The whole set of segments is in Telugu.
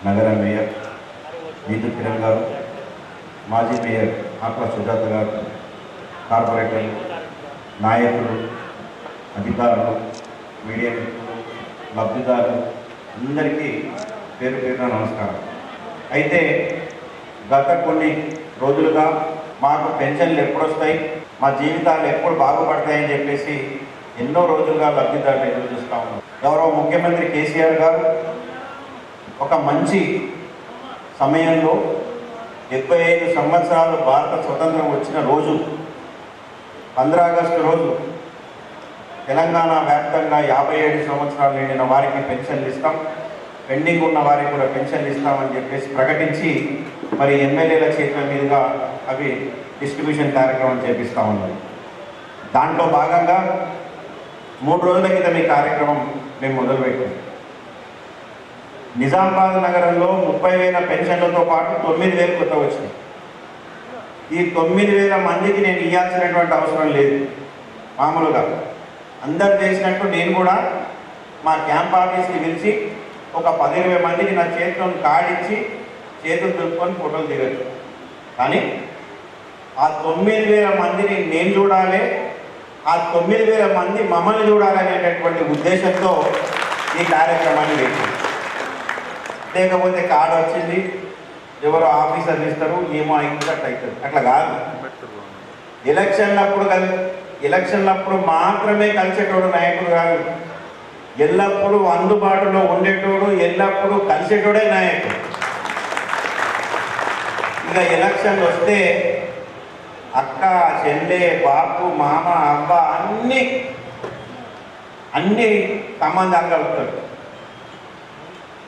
నగర మేయర్ నీతు కిరణ్ గారు, మాజీ మేయర్ ఆకుల సుజాత గారు, కార్పొరేటర్లు, నాయకులు, అధికారులు, మీడియా మిత్రులు, లబ్ధిదారులు అందరికీ పేరు పేరున నమస్కారం. అయితే గత కొన్ని రోజులుగా మాకు పెన్షన్లు ఎప్పుడు వస్తాయి, మా జీవితాలు ఎప్పుడు బాగుపడతాయని చెప్పేసి ఎన్నో రోజులుగా లబ్ధిదారులు ఎదురు చూస్తూ ఉన్నాం. గౌరవ ముఖ్యమంత్రి కేసీఆర్ గారు ఒక మంచి సమయంలో 75 సంవత్సరాలు భారత స్వతంత్రం వచ్చిన రోజు 15 ఆగస్టు రోజు తెలంగాణ వ్యాప్తంగా 57 సంవత్సరాలు నిండిన వారికి పెన్షన్లు ఇస్తాం, పెండింగ్ ఉన్న వారికి కూడా పెన్షన్లు ఇస్తామని చెప్పేసి ప్రకటించి మరి ఎమ్మెల్యేల చేతుల మీదుగా అవి డిస్ట్రిబ్యూషన్ కార్యక్రమం చేపిస్తూ ఉన్నారు. దాంట్లో భాగంగా 3 రోజుల క్రితం ఈ కార్యక్రమం మేము మొదలుపెట్టాం. నిజామాబాద్ నగరంలో 30,000 పెన్షన్లతో పాటు 9,000 కొత్త వచ్చినాయి. ఈ 9,000 మందికి నేను ఇవ్వాల్సినటువంటి అవసరం లేదు. మామూలుగా అందరు చేసినట్టు నేను కూడా మా క్యాంప్ ఆఫీస్కి పిలిచి ఒక 10-20 మందికి నా చేతితో కార్డు ఇచ్చి చేతులు దులుపుకొని ఫోటోలు దిగచ్చు. కానీ ఆ 9,000 మందిని నేను చూడాలి, ఆ 9,000 మంది మమ్మల్ని చూడాలనేటటువంటి ఉద్దేశంతో ఈ కార్యక్రమాన్ని వేసింది. లేకపోతే కార్డు వచ్చింది, ఎవరో ఆఫీసర్లు ఇస్తారు, ఏమో అయినట్టు అవుతుంది. అట్లా కాదు. ఎలక్షన్లప్పుడు మాత్రమే కలిసేటోడు నాయకుడు కాదు, ఎల్లప్పుడూ అందుబాటులో ఉండేటోడు, ఎల్లప్పుడూ కలిసేటోడే నాయకుడు. ఇక ఎలక్షన్లు వస్తే అక్క, చెల్లె, బాపు, మామ, అవ్వ అన్ని సంబంధాలు కలుపుతారు.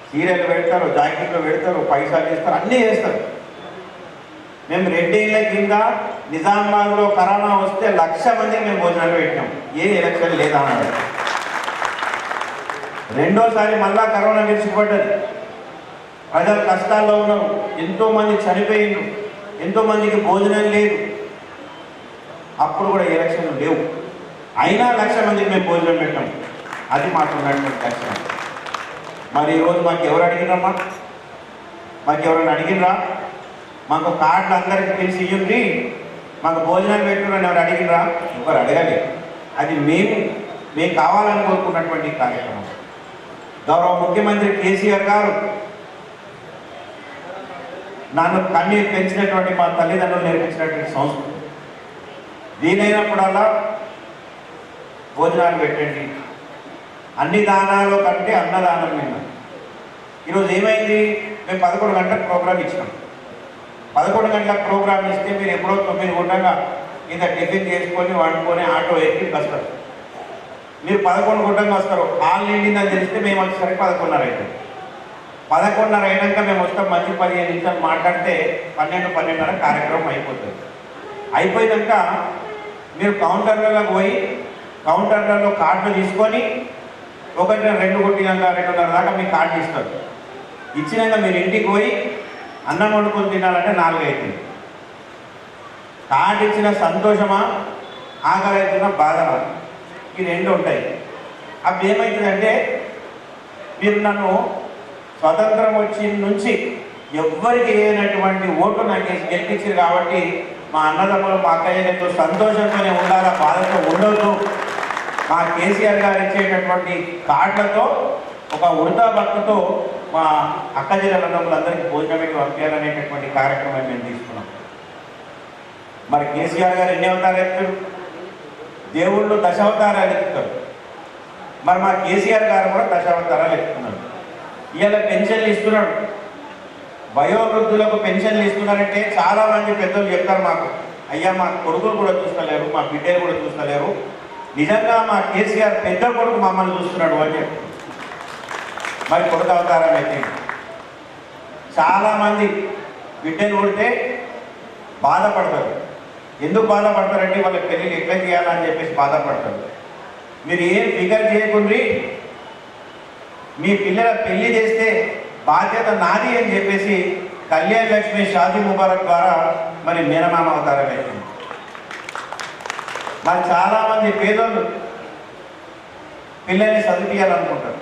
సీరియల్ పెడతారు, జాకెట్లు పెడతారు, పైసలు ఇస్తారు, అన్నీ చేస్తారు. మేము 2 ఏళ్ళ కింద నిజామాబాద్లో కరోనా వస్తే 1,00,000 మందికి మేము భోజనాలు పెట్టినాం. ఏ ఎలక్షన్ లేదా అన్నాడు. రెండోసారి మళ్ళా కరోనా విడిచిపడ్డది. ప్రజలు కష్టాల్లో ఉన్నారు, ఎంతోమంది చనిపోయిండ్రు, ఎంతోమందికి భోజనం లేదు. అప్పుడు కూడా ఎలక్షన్లు లేవు, అయినా 1,00,000 మందికి మేము భోజనం పెట్టాం. అది మాకు ఉన్నటువంటి లక్ష్యం. మరి ఈరోజు మాకు ఎవరు అడిగినమ్మా? మాకు ఎవరైనా అడిగినరా? మాకు కార్డులు అందరికీ తెలిసి ఇవ్వండి, మాకు భోజనాలు పెట్టుకుని ఎవరు అడిగినరా? ఎవరు అడగాలి. అది మేము కావాలని కోరుకున్నటువంటి కార్యక్రమం. గౌరవ ముఖ్యమంత్రి కేసీఆర్ గారు నన్ను కన్నీరు పెంచినటువంటి మా తల్లిదండ్రులు నేర్పించినటువంటి సంస్కృతి. వీలైనప్పుడల్లా భోజనాలు పెట్టండి, అన్ని దానాలు కంటే అన్నదానం విన్నాం. ఈరోజు ఏమైంది? మేము 11 గంటలకు ప్రోగ్రాం ఇచ్చినాం. 11 గంటలకు ప్రోగ్రాం ఇస్తే మీరు ఎప్పుడో 9 గంటగా ఇంత టిఫిన్ చేసుకొని వండుకొని ఆటో ఎక్కి వస్తారు. మీరు 11 గంటలకు వస్తారు. హాల్ నిండిందని తెలిస్తే మేము వచ్చేసరికి 11:30 అవుతుంది. 11:30 అయినాక మేము వస్తాం. మంచి 15 నిమిషాలు మాట్లాడితే 12-12:30 కార్యక్రమం అయిపోతుంది. అయిపోయాక మీరు కౌంటర్లకు పోయి కౌంటర్లలో కార్డులు తీసుకొని 1-2 కొట్టినాక 2:30 దాకా మీకు కార్డు ఇస్తారు. ఇచ్చినాక మీరు ఇంటికి పోయి అన్నం వండుకొని తినాలంటే 4 అవుతుంది. కార్డు ఇచ్చిన సంతోషమా, ఆకలి అవుతున్న బాధమా, ఈ 2 ఉంటాయి. అప్పుడు ఏమవుతుందంటే, మీరు నన్ను స్వతంత్రం వచ్చిన నుంచి ఎవ్వరికి వేయనటువంటి ఓటు నాకు గెలిపించారు కాబట్టి మా అన్నదమ్ములు, మా అక్కయ్యలతో సంతోషంతోనే ఉండాలా, బాధతో ఉండొద్దు. మా కేసీఆర్ గారు ఇచ్చేటటువంటి కార్డులతో ఒక వృధా భక్తితో మా అక్క జిల్లాలందరికీ భోజనం పెట్టి పంపించాలనేటటువంటి కార్యక్రమం మేము తీసుకున్నాం. మరి కేసీఆర్ గారు ఎన్ని అవతారాలు ఎత్తారు? దేవుళ్ళు దశావతారాలు ఎత్తుతారు. మరి మా కేసీఆర్ గారు కూడా దశావతారాలు ఎత్తుతున్నారు. ఇవాళ పెన్షన్లు ఇస్తున్నాడు. వయోవృద్ధులకు పెన్షన్లు ఇస్తున్నారంటే చాలామంది పెద్దలు చెప్తారు మాకు, అయ్యా మా కొడుకులు కూడా చూస్తలేరు, మా బిడ్డలు కూడా చూస్తలేరు, నిజంగా మా కేసీఆర్ పెద్ద కొడుకు మమ్మల్ని చూస్తున్నాడు అని చెప్పి మరి కొడుకు అవతారం అయితే చాలామంది బిడ్డలు కొడితే బాధపడతారు. ఎందుకు బాధపడతారంటే వాళ్ళకి పెళ్ళిళ్ళు ఎట్లా చేయాలని చెప్పేసి బాధపడతారు. మీరు ఏం ఫిగర్ చేయకుండా మీ పిల్లల పెళ్లి చేస్తే బాధ్యత నాది అని చెప్పేసి కళ్యాణ్ లక్ష్మి షాదీ ముబారక్ ద్వారా మరి మేనమామ అవతారం అవుతుంది. మరి చాలామంది పేదోళ్ళు పిల్లల్ని చదివించాలనుకుంటారు.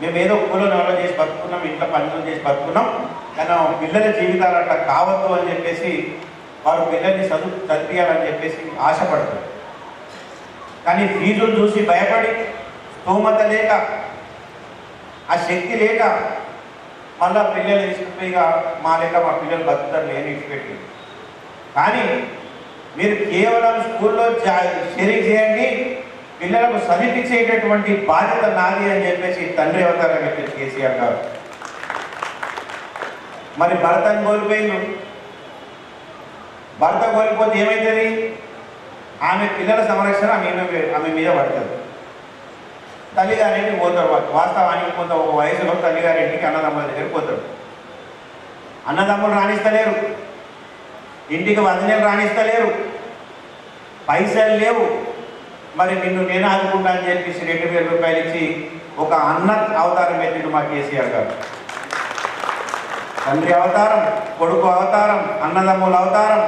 మేము ఏదో కూలలో ఎవరో చేసి బతుకున్నాం, ఇంట్లో పనులు చేసి బతుకున్నాం, కానీ పిల్లల జీవితాలు అట్లా కావద్దు అని చెప్పేసి వారు పిల్లల్ని చదివించాలని చెప్పేసి ఆశపడతారు. కానీ ఫీజులు చూసి భయపడి స్తోమత లేక ఆ శక్తి లేక మళ్ళా పిల్లలు తీసుకుపోయిగా మా లేక మా పిల్లలు బతుకుతారు లేని ఇచ్చిపెట్టి. కానీ మీరు కేవలం స్కూల్లో షేరింగ్ చేయండి, పిల్లలకు చదివించేటటువంటి బాధ్యత నాది అని చెప్పేసి తండ్రి అవతారం ఎత్తి కేసీఆర్ గారు. మరి భర్తను కోల్పోయింది. భర్త కోల్పోతే ఏమవుతుంది? ఆమె పిల్లల సంరక్షణ ఆమె మీద పడుతుంది. తల్లిగారింటికి పోతారు. వాస్తవానికి కొంత ఒక వయసులో తల్లిగారింటికి అన్నదమ్ముల దగ్గరికి పోతారు. అన్నదమ్ములు రాణిస్తలేరు, ఇంటికి వదిలేలు రాణిస్తలేరు, పైసలు లేవు. మరి నిన్ను నేను ఆదుకుంటా అని చెప్పేసి 2,000 రూపాయలు ఇచ్చి ఒక అన్న అవతారం ఎత్తిండు మా కేసీఆర్ గారు. తండ్రి అవతారం, కొడుకు అవతారం, అన్నదమ్ముల అవతారం,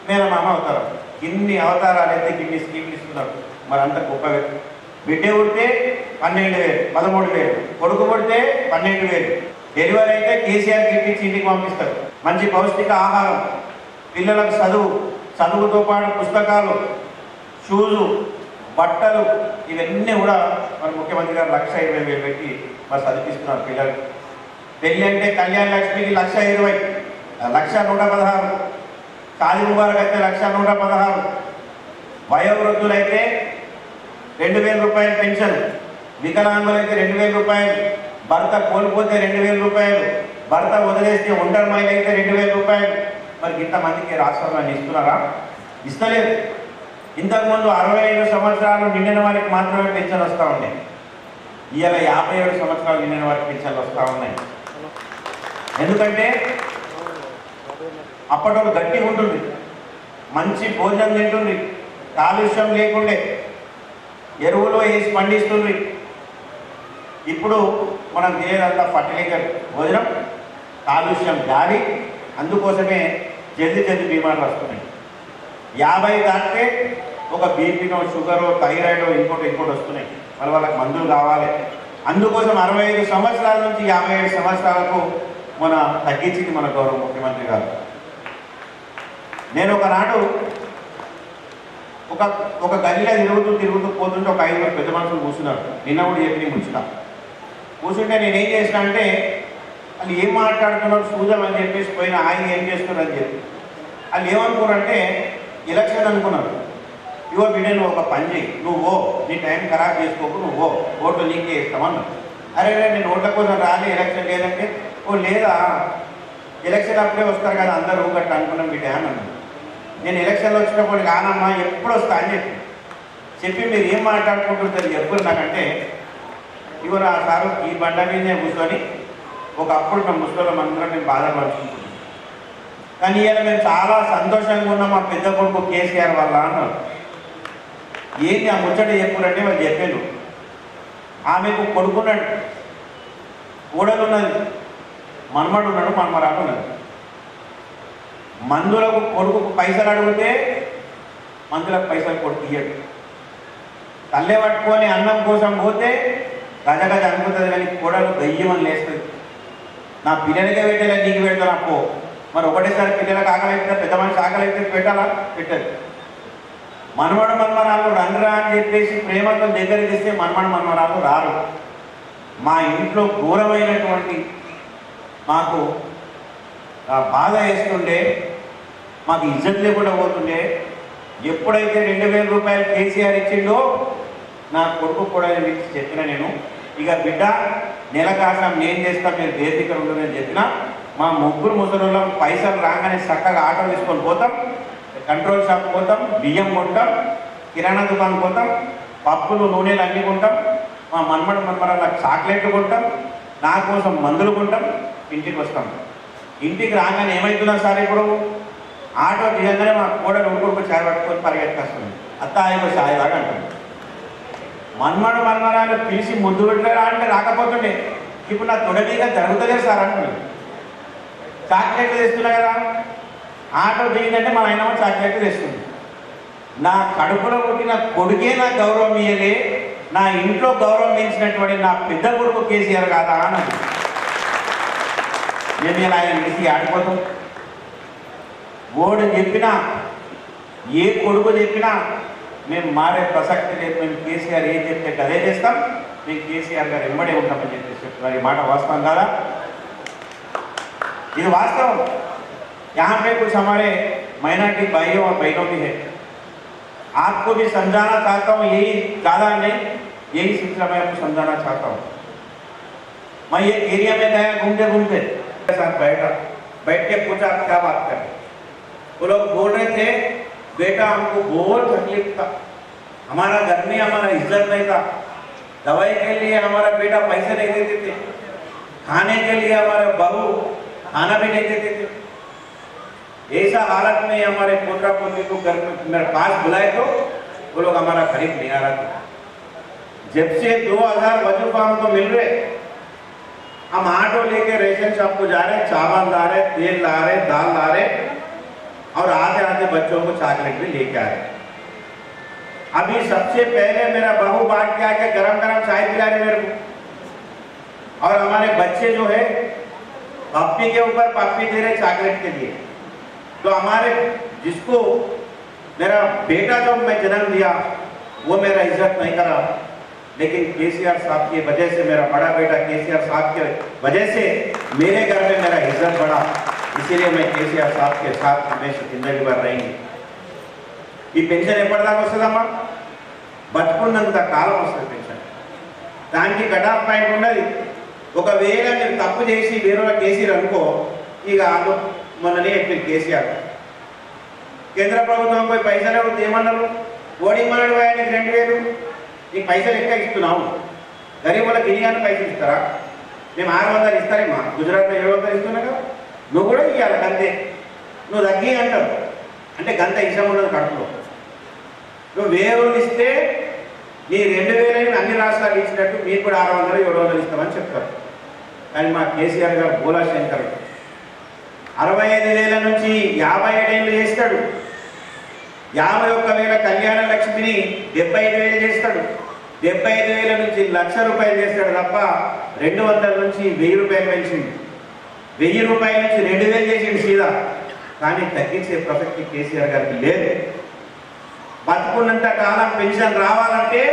మేనమామ అవతారం, ఇన్ని అవతారాలు అయితే ఇన్ని స్కీమ్లు ఇస్తున్నారు. మరి అంత గొప్ప వ్యక్తి. బిడ్డ పుడితే 12,000, 13,000, కొడుకు పుడితే 12,000. డెలివరీ అయితే కేసీఆర్ కిట్ ఇచ్చి ఇంటికి పంపిస్తారు. మంచి పౌష్టిక ఆహారం, పిల్లలకు చదువుతో పాటు పుస్తకాలు, షూజు, బట్టలు, ఇవన్నీ కూడా మన ముఖ్యమంత్రి గారు 1,20,000 పెట్టి మరి చదివిస్తున్నారు పిల్లలు. పెళ్ళి అంటే కళ్యాణ లక్ష్మికి 1,20,000, 1,116, ఖాళీ ముబారక్ అయితే 1,116, వయోవృద్ధులైతే 2,000 రూపాయలు పెన్షన్, వికలాంగులైతే 2,000 రూపాయలు, భర్త కోల్పోతే 2,000 రూపాయలు, భర్త వదిలేస్తే ఒంటరి మహిళ అయితే 2,000 రూపాయలు. మరి ఇంతమందికి రాష్ట్రంలో ఇస్తున్నారా? ఇస్తలేదు. ఇంతకుముందు 65 సంవత్సరాలు నిండిన వారికి మాత్రమే పెన్షన్ వస్తూ ఉన్నాయి. ఇవాళ 57 సంవత్సరాలు నిండిన వారికి పెన్షన్లు వస్తూ ఉన్నాయి. ఎందుకంటే అప్పటి గట్టిగా ఉంటుంది, మంచి భోజనం తింటుంది, కాలుష్యం లేకుండే ఎరువులు వేసి పండిస్తుంది. ఇప్పుడు మనం తినేదంతా ఫర్టిలైజర్ భోజనం, కాలుష్యం గాలి. అందుకోసమే జల్దీ బీమార్లు వస్తున్నాయి. 50 దాటితే ఒక బీపీనో, షుగరో, థైరాయిడో, ఇంకోటి వస్తున్నాయి. వాళ్ళకి మందులు కావాలి. అందుకోసం 65 సంవత్సరాల నుంచి 57 సంవత్సరాలకు మన తగ్గించింది మన గౌరవ ముఖ్యమంత్రి గారు. నేను ఒకనాడు ఒక గల్లీలో తిరుగుతూ పోతుంటే ఒక 5 పెద్ద మనుషులు కూర్చున్నారు. నిన్న కూడా చెప్పి ముచ్చుతా కూర్చుంటే నేనేం చేసిన అంటే వాళ్ళు ఏం మాట్లాడుతున్నారు చూద్దాం అని చెప్పేసి పోయిన ఆయన ఏం చేస్తున్నారు అని చెప్పి వాళ్ళు ఏమనుకున్నారంటే ఎలక్షన్ అనుకున్నారు. ఇవో బిడ్డ నువ్వు ఒక పని చేయి, నువ్వు నీ టైం ఖరాబ్ చేసుకోకు, నువ్వు ఓట్లు నీకే ఇస్తామన్నా. అరే నేను ఓట్ల కోసం రాలే, ఎలక్షన్ లేదంటే ఓ లేదా ఎలక్షన్ అప్పుడే వస్తారు కదా అందరూ గట్ట అనుకున్నాం బిడ్డ అన్నాను. నేను ఎలక్షన్లో వచ్చినప్పుడు కానమ్మా ఎప్పుడు వస్తా అని చెప్పి మీరు ఏం మాట్లాడుకుంటుంటారు ఎప్పుడు నాకంటే ఇవో నా సారు ఈ బండ మీదే కూర్చొని ఒకప్పుడు మేము ముస్లింలు అందరం మేము బాధపడుకుంటున్నాం. కానీ ఇవాళ మేము చాలా సంతోషంగా ఉన్నాం మా పెద్ద కొడుకు కేసీఆర్ వల్ల అన్నారు. ఏంటి ఆ ముచ్చట చెప్పురంటే వాళ్ళు చెప్పాను. ఆమెకు కొడుకున్నాడు, కోడలు ఉన్నది, మనమడు ఉన్నాడు, మనమరాడు ఉన్నది. మందులకు కొడుకు పైసలు అడిగితే మందులకు పైసలు కొడుకు ఇయ్యడు. తల్లే పట్టుకొని అన్నం కోసం పోతే గజగజ అనుకుంటుంది, కానీ కోడలు దయ్యమని లేస్తుంది. నా పిల్లలకే పెట్టలే, నీకు పెడతాను అప్పో. మరి ఒకటేసారి పిల్లలకు ఆకలి అయితే, పెద్ద మనిషి ఆకలి అయితే పెట్టాలా? పెట్టదు. మనమడు మనమరాలు రంగురా అని చెప్పేసి ప్రేమతో దగ్గర తీస్తే మనమరాలు రారు. మా ఇంట్లో ఘోరమైనటువంటి మాకు బాధ వేస్తుండే, మాకు ఇజ్జత్ లేకుండా పోతుండే. ఎప్పుడైతే 2,000 రూపాయలు కేసీఆర్ ఇచ్చిండో నా కొడుకు కూడా చెప్పిన నేను, ఇక బిడ్డ నెల కాసం నేను చేస్తా, మీరు బేసికర్ ఉంటుందని చెప్పిన. మా ముగ్గురు ముసలిళ్ళం పైసలు రాగానే చక్కగా ఆటో తీసుకొని పోతాం, కంట్రోల్ షాప్ పోతాం, బియ్యం కొంటాం, కిరాణా దుకాణం పోతాం, పప్పులు నూనెలు అన్నీ కొంటాం, మా మనమరాళ్ళకి చాక్లెట్లు కొంటాం, నా కోసం మందులు కొంటాం, ఇంటికి వస్తాం. ఇంటికి రాగానే ఏమవుతున్నా సార్ ఇప్పుడు ఆటో దిగంగానే మా కోడలు ఉడుకు చాయ్ పట్టుకొని పరిగెత్తుకొస్తుంది. అత్తాయిగో చాయ్ లాగా అంటాం. మనమరాలు పిలిచి ముద్దు పెట్టలేరా అంటే రాకపోతుండే. ఇప్పుడు నా తొడగా జరుగుతలేదు సార్ అంటున్నాడు. చాక్లెట్లు తెస్తున్నా కదా, ఆటో దిగిందంటే మన ఆయన చాక్లెట్లు తెస్తుంది. నా కడుపులో పుట్టిన కొడుకే నాకు గౌరవం ఇయ్యలే, నా ఇంట్లో గౌరవం ఇచ్చినటువంటి నా పెద్ద కొడుకు కేసీఆర్ కాదా అన్నది. మేము ఇలా ఆయన విడిసి ఆడిపోతాం. ఓడు చెప్పినా ఏ కొడుకు చెప్పినా మేము మారే ప్రసక్తి లేదు. మేము కేసీఆర్ ఏం చెప్తే అదే చేస్తాం. మేము కేసీఆర్ గారు వెంబడే ఉంటామని చెప్పేసి చెప్తున్నారు. ఈ మాట వాస్తవం కాదా? ఇది वास्तव। यहाँ पे कुछ हमारे माइनॉरिटी भाइयों और बहनों भी है, आपको भी समझाना चाहता हूँ। यही ज़्यादा नहीं, यही सिलसिला मैं आपको समझाना चाहता हूँ। मैं ये एरिया में गया घूमते घूमते, साथ बैठ के पूछा आप क्या बात करें। वो लोग बोल रहे थे बेटा हमको बहुत तकलीफ था, हमारा घर में हमारा इज्जत नहीं था, दवाई के लिए हमारा बेटा पैसे नहीं देते थे, खाने के लिए हमारे बहू खाना भी नहीं देते थे। ऐसा हालत में हमारे पोता पोती को घर में मेरे पास बुलाए तो वो लोग हमारा खरीद नहीं आ रहा था। जब से 2000 वजूफा हमको मिल रहे, हम ऑटो लेके रेशन शॉप को जा रहे, चावल ला रहे, तेल ला रहे, दाल ला रहे और आते आते बच्चों को चॉकलेट भी लेके आ रहे। अभी सबसे पहले मेरा बहू बांट के आके गरम गरम चाय पिला रहे मेरे को, और हमारे बच्चे जो है पप्पी के ऊपर पप्पी दे रहे चॉकलेट के लिए। तो हमारे जिसको मेरा बेटा जब मैं जन्म दिया वो मेरा इज्जत नहीं करा, लेकिन केसीआर साहब की वजह से, मेरा बड़ा बेटा केसीआर साहब की वजह से मेरे घर में मेरा इज्जत बढ़ा। इसीलिए मैं केसीआर साहब के साथ हमेशा जिंदगी भर रहेंगे। ఈ పెన్షన్ ఎప్పటిదాకా వస్తుందమ్మా? బతుకున్నంత కాలం వస్తుంది పెన్షన్. దానికి కట్ ఆఫ్ పాయింట్ ఉన్నది. ఒకవేళ మీరు తప్పు చేసి వేరే కేసీఆర్ అనుకో, ఇక వాళ్ళు మొన్ననే చెప్పారు కేసీఆర్ కేంద్ర ప్రభుత్వం పోయి పైసలు అడిగితే ఏమన్నారు? ఓడిమన్నాడు నీకు 2000, నీకు పైసలు ఎక్కడ ఇస్తున్నావు? గరీబ్ వాళ్ళకి ఇనిగానే పైసలు ఇస్తారా? మేము 600 ఇస్తారేమా? గుజరాత్లో 700 ఇస్తున్నా కదా, నువ్వు కూడా ఇవ్వాలి అంతే. నువ్వు తగ్గి అంటావు అంటే గంత ఇష్టం ఉన్నది కడుపులో. నువ్వు 1000 ఇస్తే నీ 2000 అన్ని రాష్ట్రాలు ఇచ్చినట్టు మీకు కూడా 600 700 ఇస్తామని చెప్తారు. కానీ మా కేసీఆర్ గారు బోలా శంకర్ 65,000 నుంచి 57 ఏళ్ళు చేస్తాడు. 51,000 కళ్యాణ లక్ష్మిని 75,000 చేస్తాడు. 75,000 నుంచి 1,00,000 రూపాయలు చేస్తాడు తప్ప 200 నుంచి 1000 రూపాయలు పెంచింది. 1000 రూపాయల నుంచి 2,000 చేసిండు సీదా. కానీ తగ్గించే ప్రసక్తి కేసీఆర్ గారికి లేదు. బతుకున్నంత కాలం పెన్షన్ రావాలంటే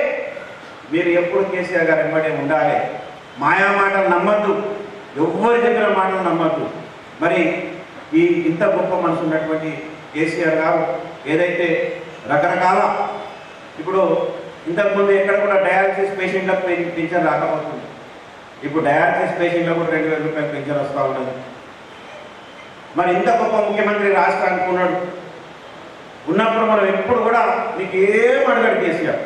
మీరు ఎప్పుడు కేసీఆర్ గారు వెంబడే ఉండాలి. మాయా మాటలు నమ్మద్దు, ఎవ్వరి దగ్గర మాటలు నమ్మద్దు. మరి ఈ ఇంత గొప్ప మనసు ఉన్నటువంటి కేసీఆర్ గారు ఏదైతే రకరకాల, ఇప్పుడు ఇంతకుముందు ఎక్కడ కూడా డయాలసిస్ పేషెంట్లకు పెన్షన్ రాకపోతుంది, ఇప్పుడు డయాలసిస్ పేషెంట్లకు కూడా 2,000 రూపాయలు పెన్షన్ వస్తూ ఉన్నది. మరి ఇంత గొప్ప ముఖ్యమంత్రి రాష్ట్రానికి ఉన్నాడు. ఉన్నప్పుడు మనం ఎప్పుడు కూడా మీకు ఏం అడగడు కేసీఆర్,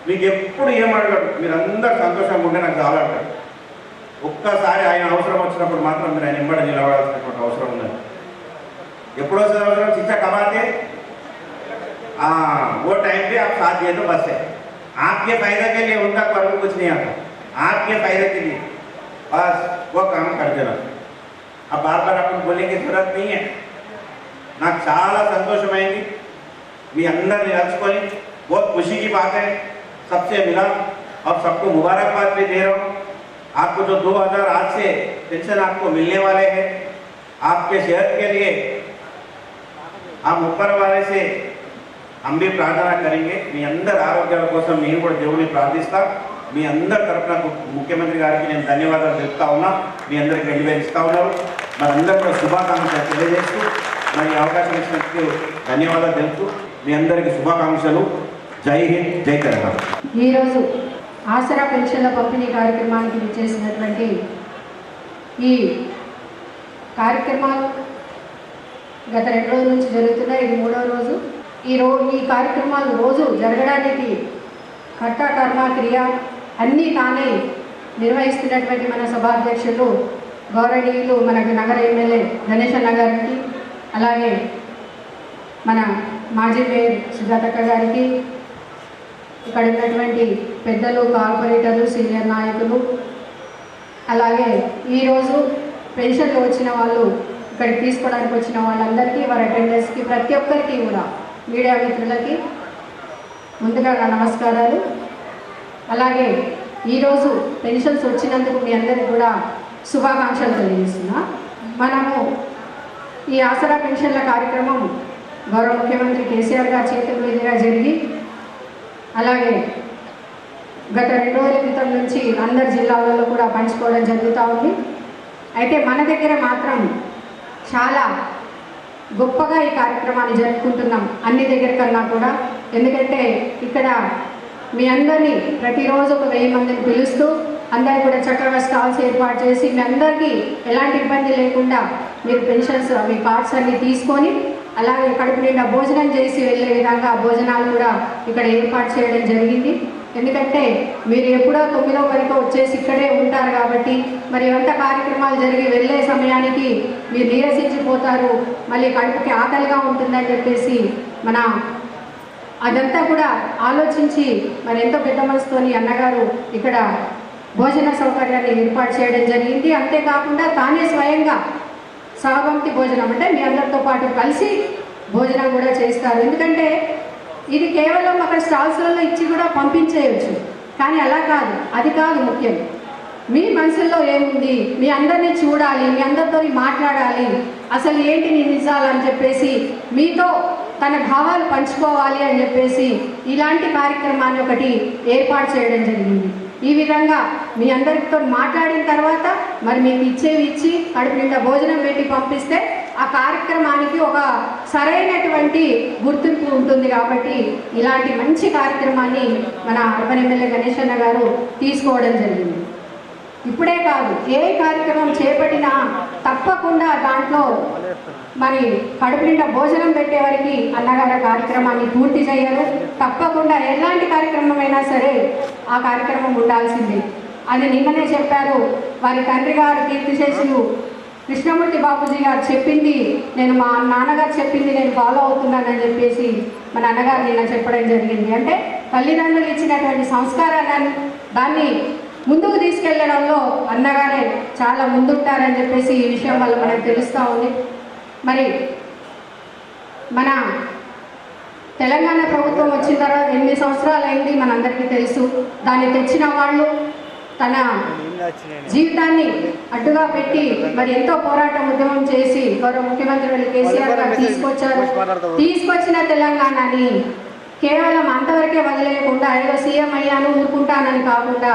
మీకు ఎప్పుడు ఏం అడగడు. మీరు అందరు సంతోషంగా ఉంటే నాకు చాలా అంటారు. ఒక్కసారి ఆయన అవసరం వచ్చినప్పుడు మాత్రం మీరు ఆయన వెంబడి నిలబడాల్సినటువంటి అవసరం ఉన్నది. ఎప్పుడు వస్తుంది అవసరం? शिक्षा कमाते वो टाइम पे आप साथ दिए तो बस है। आपके फायदे के लिए, उनका कर्म कुछ नहीं आता, आपके फायदे के लिए बस वो काम कर देना। अब बार बार अपन बोलने की जरूरत नहीं है। నాకు చాలా సంతోషమైంది మీ అందరిని కలుసుకొని, बहुत खुशी की बात है, सबसे मिला और सबको मुबारकबाद भी दे रहा हूँ। आपको जो 2000 आज से पेंशन आपको मिलने वाले हैं, आपके सेहत के लिए हम ऊपर वाले से हम भी प्रार्थना करेंगे. మీ అందరి ఆరోగ్యాల కోసం నేను కూడా దేవుని ప్రార్థిస్తా. మీ అందరి తరఫున ముఖ్యమంత్రి గారికి నేను ధన్యవాదాలు తెలుపుతా ఉన్నా. మీ అందరికి వెలివేస్తా ఉన్నారు. మనందరూ కూడా శుభాకాంక్షలు తెలియజేస్తూ, మరి అవకాశం ఇచ్చినందుకు ధన్యవాదాలు తెలుపుతూ మీ అందరికీ శుభాకాంక్షలు. జై హింద్, జై తెలంగాణ. ఈరోజు ఆసరా పెన్షన్ల పంపిణీ కార్యక్రమానికి విచ్చేసినటువంటి ఈ కార్యక్రమాలు గత 2 రోజుల నుంచి జరుగుతున్నాయి. ఇది 3వ రోజు. ఈ కార్యక్రమాలు రోజు జరగడానికి కర్త కర్మ క్రియ అన్నీ తానే నిర్వహిస్తున్నటువంటి మన సభాధ్యక్షులు గౌరవనీయులు మనకు నగర ఎమ్మెల్యే గణేష్ అన్న గారికి, అలాగే మన మాజీ మేయర్ సుజాతక్క గారికి, ఇక్కడ ఉన్నటువంటి పెద్దలు, కార్పొరేటర్లు, సీనియర్ నాయకులు, అలాగే ఈరోజు పెన్షన్లు వచ్చిన వాళ్ళు, ఇక్కడికి తీసుకోవడానికి వచ్చిన వాళ్ళందరికీ, వారి అటెండెన్స్కి, ప్రతి ఒక్కరికి కూడా మీడియా మిత్రులకి ముందుగా నా నమస్కారాలు. అలాగే ఈరోజు పెన్షన్స్ వచ్చినందుకు మీ అందరికీ కూడా శుభాకాంక్షలు తెలియజేస్తున్నా. మనము ఈ ఆసరా పెన్షన్ల కార్యక్రమం గౌరవ ముఖ్యమంత్రి కేసీఆర్ గారి చేతుల మీదుగా జరిగి అలాగే గత 2 రోజుల క్రితం నుంచి అందరి జిల్లాలలో కూడా పంచుకోవడం జరుగుతూ ఉంది. అయితే మన దగ్గర మాత్రం చాలా గొప్పగా ఈ కార్యక్రమాన్ని జరుపుకుంటున్నాం అన్ని దగ్గర కన్నా కూడా. ఎందుకంటే ఇక్కడ మీ అందరినీ ప్రతిరోజు ఒక 1000 మందిని పిలుస్తూ అందరికీ కూడా చక్కగా స్టాల్స్ ఏర్పాటు చేసి మీ అందరికీ ఎలాంటి ఇబ్బంది లేకుండా మీరు పెన్షన్స్ అవి కార్డ్స్ అన్నీ తీసుకొని అలాగే కడుపు నిండా భోజనం చేసి వెళ్ళే విధంగా భోజనాలు కూడా ఇక్కడ ఏర్పాటు చేయడం జరిగింది. ఎందుకంటే మీరు ఎప్పుడో 9వ వరకు వచ్చేసి ఇక్కడే ఉంటారు కాబట్టి మరి ఎంత కార్యక్రమాలు జరిగి వెళ్ళే సమయానికి మీరు నీరసించిపోతారు, మళ్ళీ కడుపుకి ఆకలిగా ఉంటుందని చెప్పేసి మన అదంతా కూడా ఆలోచించి మరి ఎంతో పెద్ద మనసుతోని అన్నగారు ఇక్కడ భోజన సౌకర్యాన్ని ఏర్పాటు చేయడం జరిగింది. అంతేకాకుండా తానే స్వయంగా సహపంక్తి భోజనం అంటే మీ అందరితో పాటు కలిసి భోజనం కూడా చేస్తారు. ఎందుకంటే ఇది కేవలం అక్కడ స్టాల్స్లలో ఇచ్చి కూడా పంపించేయచ్చు, కానీ అలా కాదు, అది కాదు ముఖ్యం. మీ మనసుల్లో ఏముంది, మీ అందరినీ చూడాలి, మీ అందరితో మాట్లాడాలి, అసలు ఏంటి నీ నిజాలు అని చెప్పేసి మీతో తన భావాలు పంచుకోవాలి అని చెప్పేసి ఇలాంటి కార్యక్రమాన్ని ఒకటి ఏర్పాటు చేయడం జరిగింది. ఈ విధంగా మీ అందరితో మాట్లాడిన తర్వాత మరి మీకు ఇచ్చేవి ఇచ్చి కడుపు నిండా భోజనం పెట్టి పంపిస్తే ఆ కార్యక్రమానికి ఒక సరైనటువంటి గుర్తింపు ఉంటుంది. కాబట్టి ఇలాంటి మంచి కార్యక్రమాన్ని మన అర్బన్ ఎమ్మెల్యే గణేష్ అన్న గారు తీసుకోవడం జరిగింది. ఇప్పుడే కాదు, ఏ కార్యక్రమం చేపట్టినా తప్పకుండా దాంట్లో మరి కడుపు నిండా భోజనం పెట్టే వారికి అన్నగారు కార్యక్రమాన్ని పూర్తి చేయరు. తప్పకుండా ఎలాంటి కార్యక్రమం అయినా సరే ఆ కార్యక్రమం ఉండాల్సిందే. అది నిన్ననే చెప్పారు వారి తండ్రి గారు కీర్తిశేషులు కృష్ణమూర్తి బాపూజీ గారు చెప్పింది నేను మా నాన్నగారు చెప్పింది నేను ఫాలో అవుతున్నానని చెప్పేసి మా నాన్నగారు నిన్న చెప్పడం జరిగింది. అంటే తల్లిదండ్రులు ఇచ్చినటువంటి సంస్కారాన్ని దాన్ని ముందుకు తీసుకెళ్లడంలో అన్నగారే చాలా ముందుంటారని చెప్పేసి ఈ విషయం వల్ల మనకు తెలుస్తూ ఉంది. మరి మన తెలంగాణ ప్రభుత్వం వచ్చిన తర్వాత 8 సంవత్సరాలు అయింది, మనందరికీ తెలుసు. దాన్ని తెచ్చిన వాళ్ళు తన జీవితాన్ని అడ్డుగా పెట్టి మరి ఎంతో పోరాటం ఉద్యమం చేసి గౌరవ ముఖ్యమంత్రి కేసీఆర్ గారు తీసుకొచ్చిన తెలంగాణని కేవలం అంతవరకే వదిలేయకుండా ఏదో సీఎం అయ్యాను ఊరుకుంటానని కాకుండా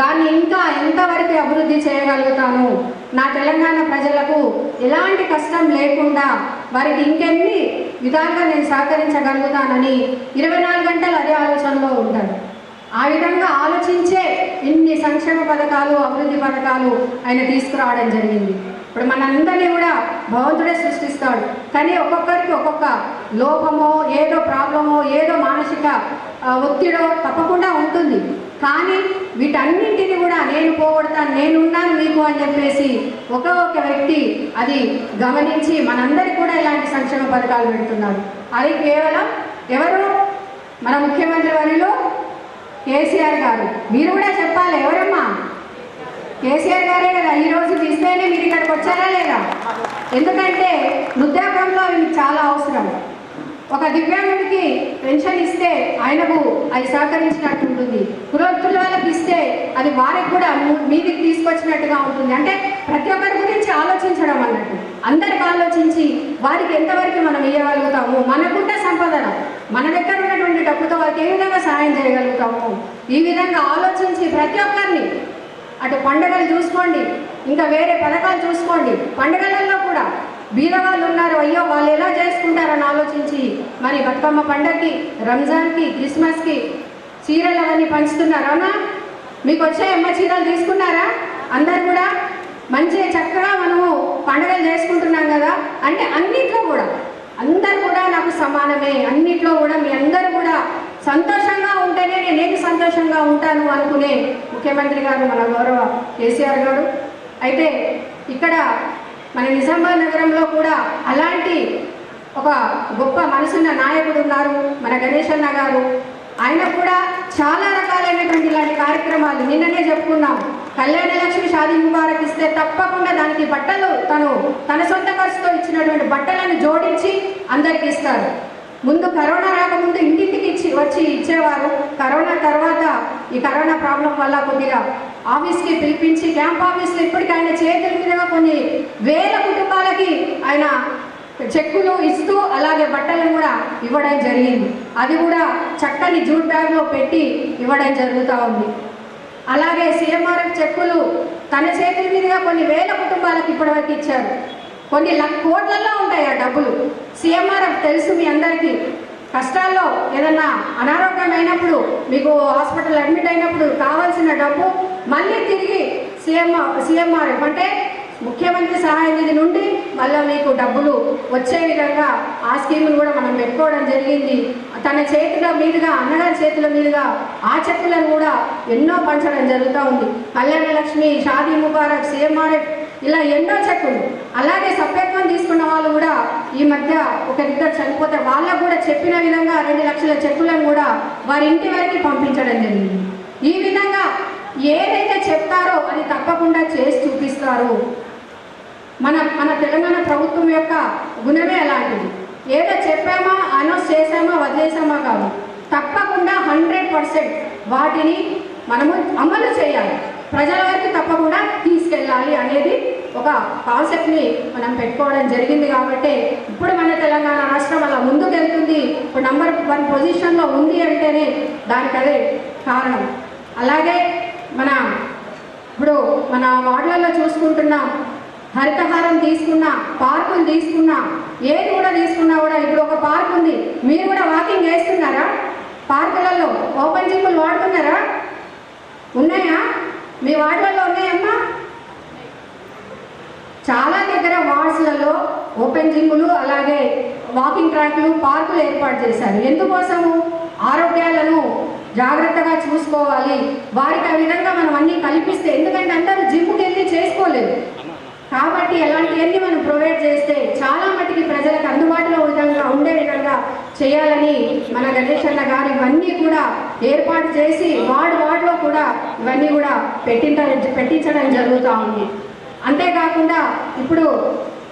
దాన్ని ఇంకా ఎంతవరకు అభివృద్ధి చేయగలుగుతాను, నా తెలంగాణ ప్రజలకు ఎలాంటి కష్టం లేకుండా వారికి ఇంకెన్ని విధాలుగా నేను సహకరించగలుగుతానని 24 గంటలు అదే ఆలోచనలో ఉంటాడు. ఆ విధంగా ఆలోచించే ఇన్ని సంక్షేమ పథకాలు అభివృద్ధి పథకాలు ఆయన తీసుకురావడం జరిగింది. ఇప్పుడు మనందరినీ కూడా భగవంతుడే సృష్టిస్తాడు, కానీ ఒక్కొక్కరికి ఒక్కొక్క లోపమో ఏదో ప్రాబ్లమో ఏదో మానసిక ఒత్తిడో తప్పకుండా ఉంటుంది. కానీ వీటన్నింటినీ కూడా నేను పోగొడతాను, నేనున్నాను మీకు అని చెప్పేసి ఒక వ్యక్తి అది గమనించి మనందరికీ కూడా ఇలాంటి సంక్షేమ పథకాలు పెడుతున్నారు. అది కేవలం ఎవరు, మన ముఖ్యమంత్రి వారిలో కేసీఆర్ గారు. మీరు కూడా చెప్పాలి, ఎవరమ్మా? కేసీఆర్ గారే కదా. ఈరోజు తీస్తేనే మీరు ఇక్కడికి వచ్చారా లేదా? ఎందుకంటే వృద్ధాప్యంలో ఇవి చాలా అవసరం. ఒక దివ్యాంగుడికి పెన్షన్ ఇస్తే ఆయనకు అది సహకరించినట్టు ఉంటుంది, గృహస్థుల వాళ్ళకి ఇస్తే అది వారికి కూడా మీదికి తీసుకొచ్చినట్టుగా ఉంటుంది. అంటే ప్రతి ఒక్కరి గురించి ఆలోచించడం అన్నట్టు, అందరికి ఆలోచించి వారికి ఎంతవరకు మనం ఇవ్వగలుగుతాము, మనకుంటే సంపదన మన దగ్గర ఉన్నటువంటి డబ్బుతో వారికి ఏ విధంగా సహాయం చేయగలుగుతాము, ఈ విధంగా ఆలోచించి ప్రతి ఒక్కరిని అటు పండుగలు చూసుకోండి, ఇంకా వేరే పథకాలు చూసుకోండి, పండుగలలో కూడా బీదవాళ్ళు ఉన్నారు, అయ్యో వాళ్ళు ఎలా చేసుకుంటారని ఆలోచించి మరి బతుకమ్మ పండుగకి, రంజాన్కి, క్రిస్మస్కి చీరలు అవన్నీ పంచుతున్నారు. అవునా? మీకు వచ్చే చీరలు తీసుకున్నారా? అందరు కూడా మంచిగా చక్కగా మనము పండుగలు చేసుకుంటున్నాం కదా. అంటే అన్నిట్లో కూడా అందరు కూడా నాకు సమానమే, అన్నిట్లో కూడా మీ అందరూ కూడా సంతోషంగా ఉంటేనే నేనేది సంతోషంగా ఉంటాను అనుకునే ముఖ్యమంత్రి గారు మన గౌరవ కేసీఆర్ గారు. అయితే ఇక్కడ మన నిజామాబాద్ నగరంలో కూడా అలాంటి ఒక గొప్ప మనసున్న నాయకుడు ఉన్నారు, మన గణేష్ అన్న గారు. ఆయన కూడా చాలా రకాలైనటువంటి ఇలాంటి కార్యక్రమాలు నిన్ననే చెప్పుకున్నాం. కళ్యాణ లక్ష్మి షాదీ ముబారక్ ఇస్తే తప్పకుండా దానికి బట్టలు తన సొంత ఖర్చుతో ఇచ్చినటువంటి బట్టలను జోడించి అందరికి ఇస్తారు. ముందు కరోనా రాకముందు ఇంటింటికి వచ్చి ఇచ్చేవారు. కరోనా తర్వాత ఈ కరోనా ప్రాబ్లం వల్ల కొద్దిగా ఆఫీస్కి పిలిపించి క్యాంప్ ఆఫీస్లో ఇప్పటికీ ఆయన చేతుల మీదుగా కొన్ని వేల కుటుంబాలకి ఆయన చెక్కులు ఇస్తూ అలాగే బట్టలను కూడా ఇవ్వడం జరిగింది. అది కూడా చక్కని జూట్ బ్యాగ్లో పెట్టి ఇవ్వడం జరుగుతూ ఉంది. అలాగే సీఎంఆర్ఎఫ్ చెక్కులు తన చేతుల మీదుగా కొన్ని వేల కుటుంబాలకు ఇప్పటివరకు ఇచ్చారు. కొన్ని కోట్లలో ఉంటాయి ఆ డబ్బులు. సీఎంఆర్ఎఫ్ తెలుసు మీ అందరికీ. కష్టాల్లో ఏదన్నా అనారోగ్యమైనప్పుడు మీకు హాస్పిటల్ అడ్మిట్ అయినప్పుడు కావాల్సిన డబ్బు మళ్ళీ తిరిగి సీఎంఆర్ఎఫ్ అంటే ముఖ్యమంత్రి సహాయ నిధి నుండి మళ్ళీ మీకు డబ్బులు వచ్చే విధంగా ఆ స్కీమును కూడా మనం పెట్టుకోవడం జరిగింది. తన చేతుల మీదుగా అన్నగారి చేతుల మీదుగా ఆ చెక్కులను కూడా ఎన్నో పంచడం జరుగుతూ ఉంది. కళ్యాణ లక్ష్మి, షాదీ ముబారక్, సీఎంఆర్ఎఫ్ ఇలా ఎన్నో చెక్కులు. అలాగే సభ్యత్వం తీసుకున్న వాళ్ళు కూడా ఈ మధ్య ఒకరిద్దరు చనిపోతే వాళ్ళకు కూడా చెప్పిన విధంగా 2 లక్షల చెక్కులను కూడా వారి ఇంటి వరకు పంపించడం జరిగింది. ఈ విధంగా ఏదైతే చెప్తారో అది తప్పకుండా చేసి చూపిస్తారు. మన తెలంగాణ ప్రభుత్వం యొక్క గుణమే అలాంటిది. ఏదో చెప్పామా అనౌన్స్ చేసామా వదిలేసామా కాదు, తప్పకుండా 100% వాటిని మనము అమలు చేయాలి, ప్రజల వరకు తప్పకుండా తీసుకెళ్ళాలి అనేది ఒక కాన్సెప్ట్ని మనం పెట్టుకోవడం జరిగింది. కాబట్టి ఇప్పుడు మన తెలంగాణ రాష్ట్రం అలా ముందుకెళ్తుంది. ఇప్పుడు నంబర్ 1 పొజిషన్లో ఉంది అంటేనే దానికి అదే కారణం. అలాగే ఇప్పుడు మన వార్డులలో చూసుకుంటున్నాం, హరితహారం తీసుకున్నా, పార్కులు తీసుకున్నా, ఏది కూడా తీసుకున్నా కూడా ఇప్పుడు ఒక పార్క్ ఉంది. మీరు కూడా వాకింగ్ చేస్తున్నారా? పార్కులలో ఓపెన్ జిమ్లు వాడుతున్నారా? ఉన్నాయా? మీ వార్డులలో ఉన్నాయమ్మా? చాలా దగ్గర వార్డ్స్లలో ఓపెన్ జిమ్లు అలాగే వాకింగ్ ట్రాక్లు, పార్కులు ఏర్పాటు చేశారు. ఎందుకోసము? ఆరోగ్యాలను జాగ్రత్తగా చూసుకోవాలి, వారికి ఆ విధంగా మనం అన్నీ కల్పిస్తే. ఎందుకంటే అందరూ జిమ్కి వెళ్ళి చేసుకోలేదు కాబట్టి అలాంటివన్నీ మనం ప్రొవైడ్ చేస్తే చాలా మటుకి ప్రజలకు అందుబాటులో ఉండే విధంగా చేయాలని మన గణేష్ అన్న గారు ఇవన్నీ కూడా ఏర్పాటు చేసి వార్డులో కూడా ఇవన్నీ కూడా పెట్టించడం జరుగుతూ ఉంది. అంతేకాకుండా ఇప్పుడు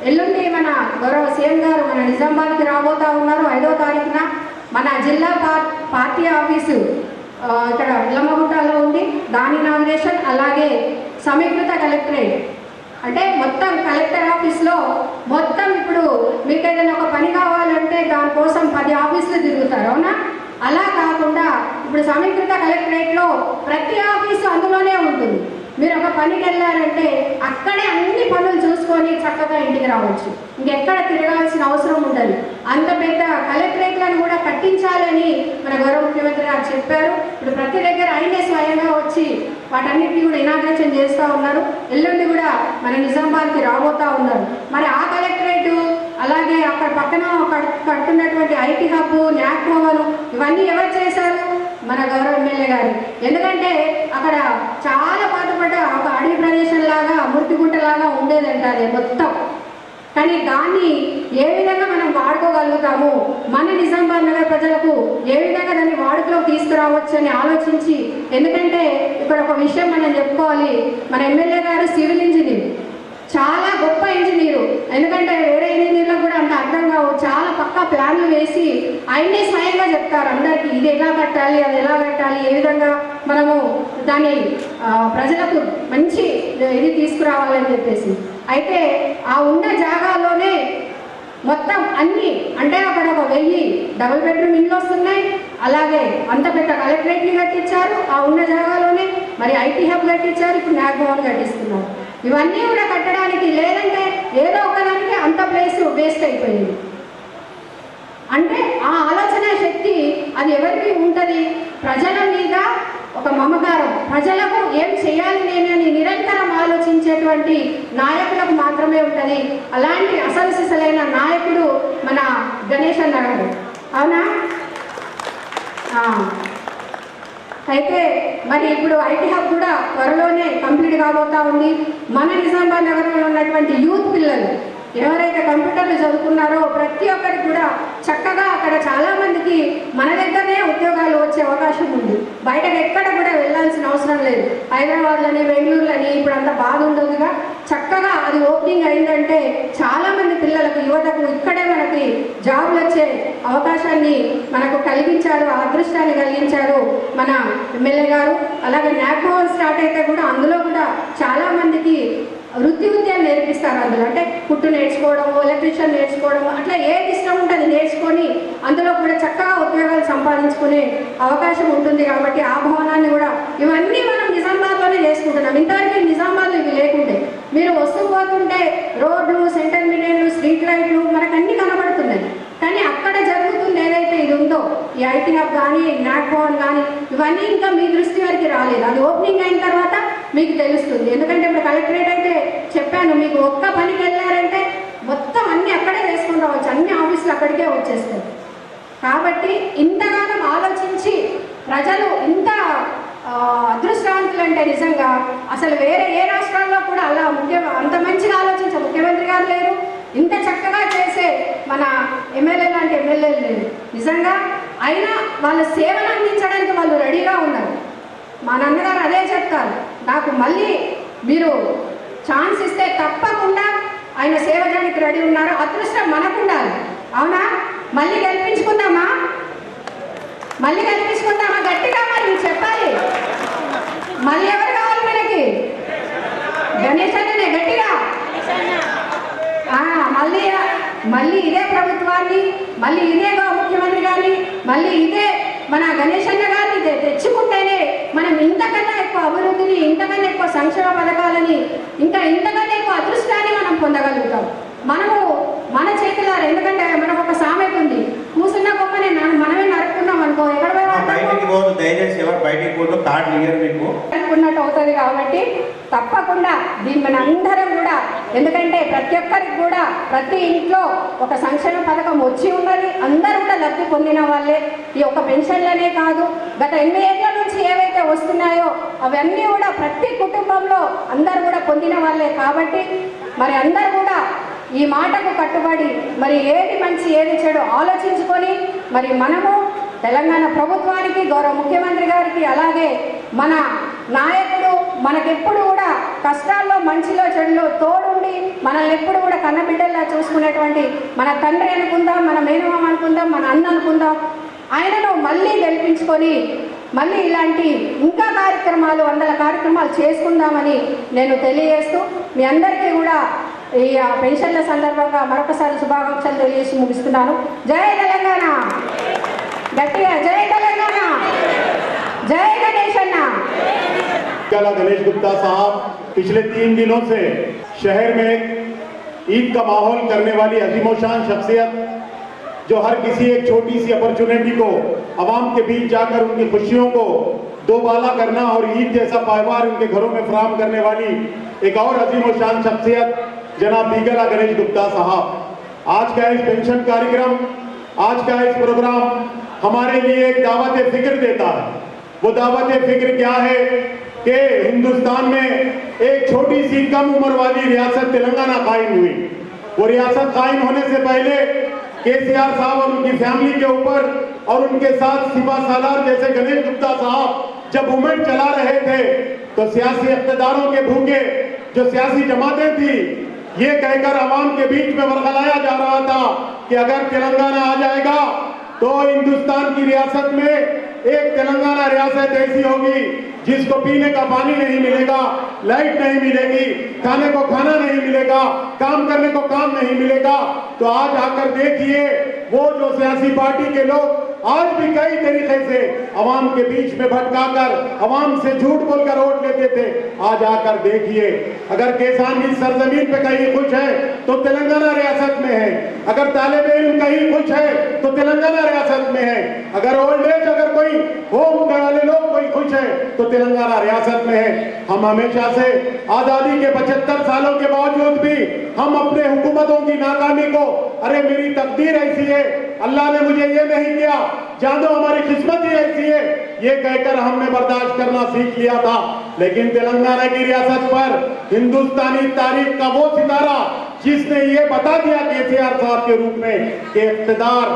ఎల్లుండి మన గౌరవ సీఎం గారు మన నిజామాబాద్కి రాబోతూ ఉన్నారు. 5వ తారీఖున మన జిల్లా పార్టీ ఆఫీసు ఇక్కడ ఇల్లమ్మగుట్టలో ఉంది, దాని ఇనాగ్రేషన్. అలాగే సమీకృత కలెక్టరేట్ అంటే మొత్తం కలెక్టర్ ఆఫీస్లో మొత్తం ఇప్పుడు మీకు ఏదైనా ఒక పని కావాలంటే దానికోసం 10 ఆఫీసులు తిరుగుతారు, అవునా? అలా కాకుండా ఇప్పుడు సమీకృత కలెక్టరేట్లో ప్రతి ఆఫీసు అందులోనే ఉంటుంది. మీరు ఒక పనికి వెళ్ళారంటే అక్కడే అన్ని పనులు చూసుకొని చక్కగా ఇంటికి రావచ్చు, ఇంకెక్కడ తిరగాల్సిన అవసరం ఉండదు. అంత పెద్ద కలెక్టరేట్లను కూడా కట్టించాలని మన గౌరవ ముఖ్యమంత్రి గారు చెప్పారు. ఇప్పుడు ప్రతి దగ్గర ఆయనే స్వయంగా వచ్చి వాటన్నిటిని కూడా ఇనాగ్రేషన్ చేస్తూ ఉన్నారు. ఎల్లుండి కూడా మన నిజామాబాద్కి రాబోతూ ఉన్నారు. మరి ఆ కలెక్టరేటు అలాగే అక్కడ పక్కన కడుతున్నటువంటి ఐటీ హబ్, న్యాక్ భవన్ ఇవన్నీ ఎవరు చేశారు? మన గౌరవ ఎమ్మెల్యే గారు. ఎందుకంటే అక్కడ చాలా పాటుపడ్డ ఒక అడవి ప్రదేశం లాగా, మురికిగుంటలాగా ఉండేదంట అది మొత్తం. కానీ దాన్ని ఏ విధంగా మనం వాడుకోగలుగుతాము, మన నిజామాబాద్ నగర్ ప్రజలకు ఏ విధంగా దాన్ని వాడుకలోకి తీసుకురావచ్చు అని ఆలోచించి, ఎందుకంటే ఇక్కడ ఒక విషయం మనం చెప్పుకోవాలి, మన ఎమ్మెల్యే గారు సివిల్ ఇంజనీర్, చాలా గొప్ప ఇంజనీరు. ఎందుకంటే వేరే ఇంజనీర్లకు కూడా అంత అర్థం కావు, చాలా పక్కా ప్లాన్లు వేసి ఆయనే స్వయంగా చెప్తారు అందరికీ, ఇది ఎలా కట్టాలి, అది ఎలా కట్టాలి, ఏ విధంగా మనము దాన్ని ప్రజలకు మంచి ఇది తీసుకురావాలని చెప్పేసి. అయితే ఆ ఉన్న జాగాలోనే మొత్తం అన్నీ అంటే అక్కడ ఒక 1000 డబుల్ బెడ్రూమ్ ఇల్లు వస్తున్నాయి. అలాగే అంత పెద్ద కలెక్టరేట్ని కట్టించారు ఆ ఉన్న జాగాలోనే. మరి ఐటీ హబ్ కట్టించారు, ఇప్పుడు న్యాక్ భవన్ కట్టిస్తున్నారు. ఇవన్నీ కూడా కట్టడానికి లేదంటే ఏదో ఒకదానికి అంత ప్లేస్ వేస్ట్ అయిపోయింది. అంటే ఆ ఆలోచన శక్తి అది ఎవరికి ఉంటుంది? ప్రజల మీద ఒక మమకారం, ప్రజలకు ఏం చేయాలి నేను అని నిరంతరం ఆలోచించేటువంటి నాయకులకు మాత్రమే ఉంటుంది. అలాంటి అసలు సిసలైన నాయకుడు మన గణేష్ అన్న గారు, అవునా? అయితే మరి ఇప్పుడు ఐటీ హబ్ కూడా త్వరలోనే కంప్లీట్ కాబోతా ఉంది. మన నిజామాబాద్ నగరంలో ఉన్నటువంటి యూత్ పిల్లలు ఎవరైతే కంప్యూటర్లు చదువుకున్నారో ప్రతి ఒక్కరికి కూడా చక్కగా అక్కడ చాలామందికి మన దగ్గరనే ఉద్యోగాలు వచ్చే అవకాశం ఉంది. బయటకు ఎక్కడ కూడా వెళ్ళాల్సిన అవసరం లేదు. హైదరాబాద్లోని, బెంగళూరులోని ఇప్పుడు అంత బాధ ఉండదుగా. చక్కగా అది ఓపెనింగ్ అయిందంటే చాలామంది పిల్లలకు, యువతకు ఇక్కడే మనకి జాబులు వచ్చే వచ్చే అవకాశాన్ని మనకు కలిగించారు, ఆ అదృష్టాన్ని కలిగించారు మన ఎమ్మెల్యే గారు. అలాగే న్యాక్ భవన్ స్టార్ట్ అయితే కూడా అందులో కూడా చాలామందికి వృత్తి విద్యను నేర్పిస్తారు. అందులో అంటే కుట్టు నేర్చుకోవడము, ఎలక్ట్రీషియన్ నేర్చుకోవడము, అట్లా ఏది ఇష్టం ఉంటుంది నేర్చుకొని అందులో కూడా చక్కగా ఉద్యోగాలు సంపాదించుకునే అవకాశం ఉంటుంది. కాబట్టి ఆ భవనాన్ని కూడా ఇవన్నీ మనం నిజామాబాద్లోనే చేసుకుంటున్నాం. ఇంతవరకు నిజామాబాద్లో ఇవి లేకుంటే మీరు వస్తూ పోతుంటే రోడ్లు, సెంటర్ మిలియన్లు, స్ట్రీట్ లైట్లు మనకు అన్నీ కనబడుతున్నాయి. కానీ అక్కడ జరుగుతుంది ఏదైతే ఇది ఉందో, ఈ ఐటీ హబ్ కానీ, న్యాక్ భవన్ కానీ, ఇవన్నీ ఇంకా మీ దృష్టి వరకు రాలేదు. అది ఓపెనింగ్ అయిన తర్వాత మీకు తెలుస్తుంది. ఎందుకంటే ఇప్పుడు కలెక్టరేట్ అయితే చెప్పాను, మీకు ఒక్క పనికి వెళ్ళారంటే మొత్తం అన్నీ అక్కడే వేసుకుని రావచ్చు, అన్ని ఆఫీసులు అక్కడికే వచ్చేస్తాయి. కాబట్టి ఇంతగానం ఆలోచించి ప్రజలు ఇంత అదృష్టవంతులు అంటే నిజంగా అసలు వేరే ఏ రాష్ట్రాల్లో కూడా అలా అంత మంచిగా ఆలోచించే ముఖ్యమంత్రి గారు లేరు, ఇంత చక్కగా చేసే మన ఎమ్మెల్యే లాంటి ఎమ్మెల్యేలు లేరు. నిజంగా అయినా వాళ్ళ సేవలు అందించడానికి వాళ్ళు రెడీగా ఉన్నారు. మా నాన్నగారు అదే చెప్తారు, నాకు మళ్ళీ మీరు ఛాన్స్ ఇస్తే తప్పకుండా ఆయన సేవ చేయడానికి రెడీ ఉన్నారు. అదృష్టం మనకు ఉండాలి. అవునా? మళ్ళీ గెలిపించుకుందామా? మళ్ళీ గెలిపించుకుందామా? గట్టిగా మరి చెప్పాలి. మళ్ళీ ఎవరు కావాలి మనకి? గణేష్ అన్ననే గట్టిగా. మళ్ళీ ఇదే ప్రభుత్వాన్ని, మళ్ళీ ఇదే ముఖ్యమంత్రి గారిని, మళ్ళీ ఇదే మన గణేష్ అన్న గారిని తెచ్చుకుంటేనే మనం ఇంతకన్నా ఎక్కువ అభివృద్ధిని, ఇంతకన్నా ఎక్కువ సంక్షేమ పథకాలని, ఇంకా ఇంతకన్నా ఎక్కువ అదృష్టాన్ని మనం పొందగలుగుతాం. మనము మన చేతులారా. ఎందుకంటే మనకు ఒక సామెత ఉంది, కూసున్న కొమ్మనే మనమే నరుక్కున్నాం అనుకో, ఎక్కడ నరుక్కున్నట్టు అవుతుంది. కాబట్టి తప్పకుండా దీన్ని మన అందరం కూడా, ఎందుకంటే ప్రతి ఒక్కరికి కూడా ప్రతి ఇంట్లో ఒక సంక్షేమ పథకం వచ్చి ఉన్నది, అందరూ కూడా లబ్ధి పొందిన వాళ్ళే. ఈ ఒక పెన్షన్లనే కాదు, గత 8 ఏళ్ల నుంచి ఏవైతే వస్తున్నాయో అవన్నీ కూడా ప్రతి కుటుంబంలో అందరూ కూడా పొందిన వాళ్ళే. కాబట్టి మరి అందరూ కూడా ఈ మాటకు కట్టుబడి మరి ఏది మంచి ఏది చెడు ఆలోచించుకొని మరి మనము తెలంగాణ ప్రభుత్వానికి, గౌరవ ముఖ్యమంత్రి గారికి, అలాగే మన నాయకుడు మనకెప్పుడు కూడా కష్టాల్లో, మంచిలో, చెడులో తోడుండి మనల్ని ఎప్పుడు కూడా కన్నబిడ్డల్లా చూసుకునేటువంటి మన తండ్రి అనుకుందాం, మన మేనమామ అనుకుందాం, మన అన్న అనుకుందాం, ఆయనను మళ్ళీ గెలిపించుకొని మళ్ళీ ఇలాంటి ఇంకా కార్యక్రమాలు, 100 కార్యక్రమాలు చేసుకుందామని నేను తెలియజేస్తూ మీ అందరికీ కూడా ఈ పెన్షన్ల సందర్భంగా మరొకసారి శుభాకాంక్షలు తెలియజేసి ముగిస్తున్నాను. జై తెలంగాణ, గట్టిగా జై తెలంగాణ, జై గణేష్ అన్న. गणेश गुप्ता साहब पिछले 3 दिनों से शहर में ईद का माहौल करने वाली अजीमोशान शख्सियत, जो हर किसी एक छोटी सी अपॉर्चुनिटी को आवाम के बीच जाकर उनकी खुशियों को दोबाला करना और ईद जैसा त्यौहार उनके घरों में फराहम करने वाली एक और अजीमोशान शख्सियत जनाब बीगला गणेश गुप्ता साहब। आज का इस पेंशन कार्यक्रम, आज का इस प्रोग्राम हमारे लिए एक दावत फिक्र देता है। वो दावत फिक्र क्या है कि हिंदुस्तान में एक छोटी सी कम उम्र वाली रियासत तेलंगाना कायम हुई। वो रियासत कायम होने से पहले केसीआर साहब और उनकी फैमिली के ऊपर और उनके साथ सिपा सालार जैसे गणेश गुप्ता साहब जब मूवमेंट चला रहे थे तो सियासी इख्तिदारों के भूखे जो सियासी जमातें थी ये कहकर आवाम के बीच में बरगलाया जा रहा था कि अगर तेलंगाना आ जाएगा तो हिंदुस्तान की रियासत में एक तेलंगाना रियासत ऐसी होगी जिसको पीने का पानी नहीं मिलेगा, लाइट नहीं मिलेगी, खाने को खाना नहीं मिलेगा, काम करने को काम नहीं मिलेगा। तो आज आकर देखिए वो जो सियासी पार्टी के लोग आज भी कई तरीके से अवाम के बीच में भटकाकर अवाम से झूठ बोलकर वोट लेते थे, आज आकर देखिए अगर किसान इस सरजमीन पे कहीं खुश है तो तेलंगाना रियासत में है, अगर तालिब इल्म कहीं खुश है तो तेलंगाना रियासत में है, अगर ओल्ड एज अगर कोई होम वाले लोग कोई खुश है तो तेलंगाना रियासत में है। हम हमेशा से आजादी के 75 सालों के बावजूद भी हम अपने हुकूमतों की नाकामी को अरे मेरी तकदीर ऐसी है, अल्लाह ने मुझे ये नहीं किया, जान दो हमारी किस्मत ही ऐसी है, ये कहकर हमने बर्दाश्त करना सीख लिया था। लेकिन तेलंगाना की रियासत पर हिंदुस्तानी तारीख का वो सितारा जिसने ये बता दिया केसीआर साहब के रूप में कि इख्तिदार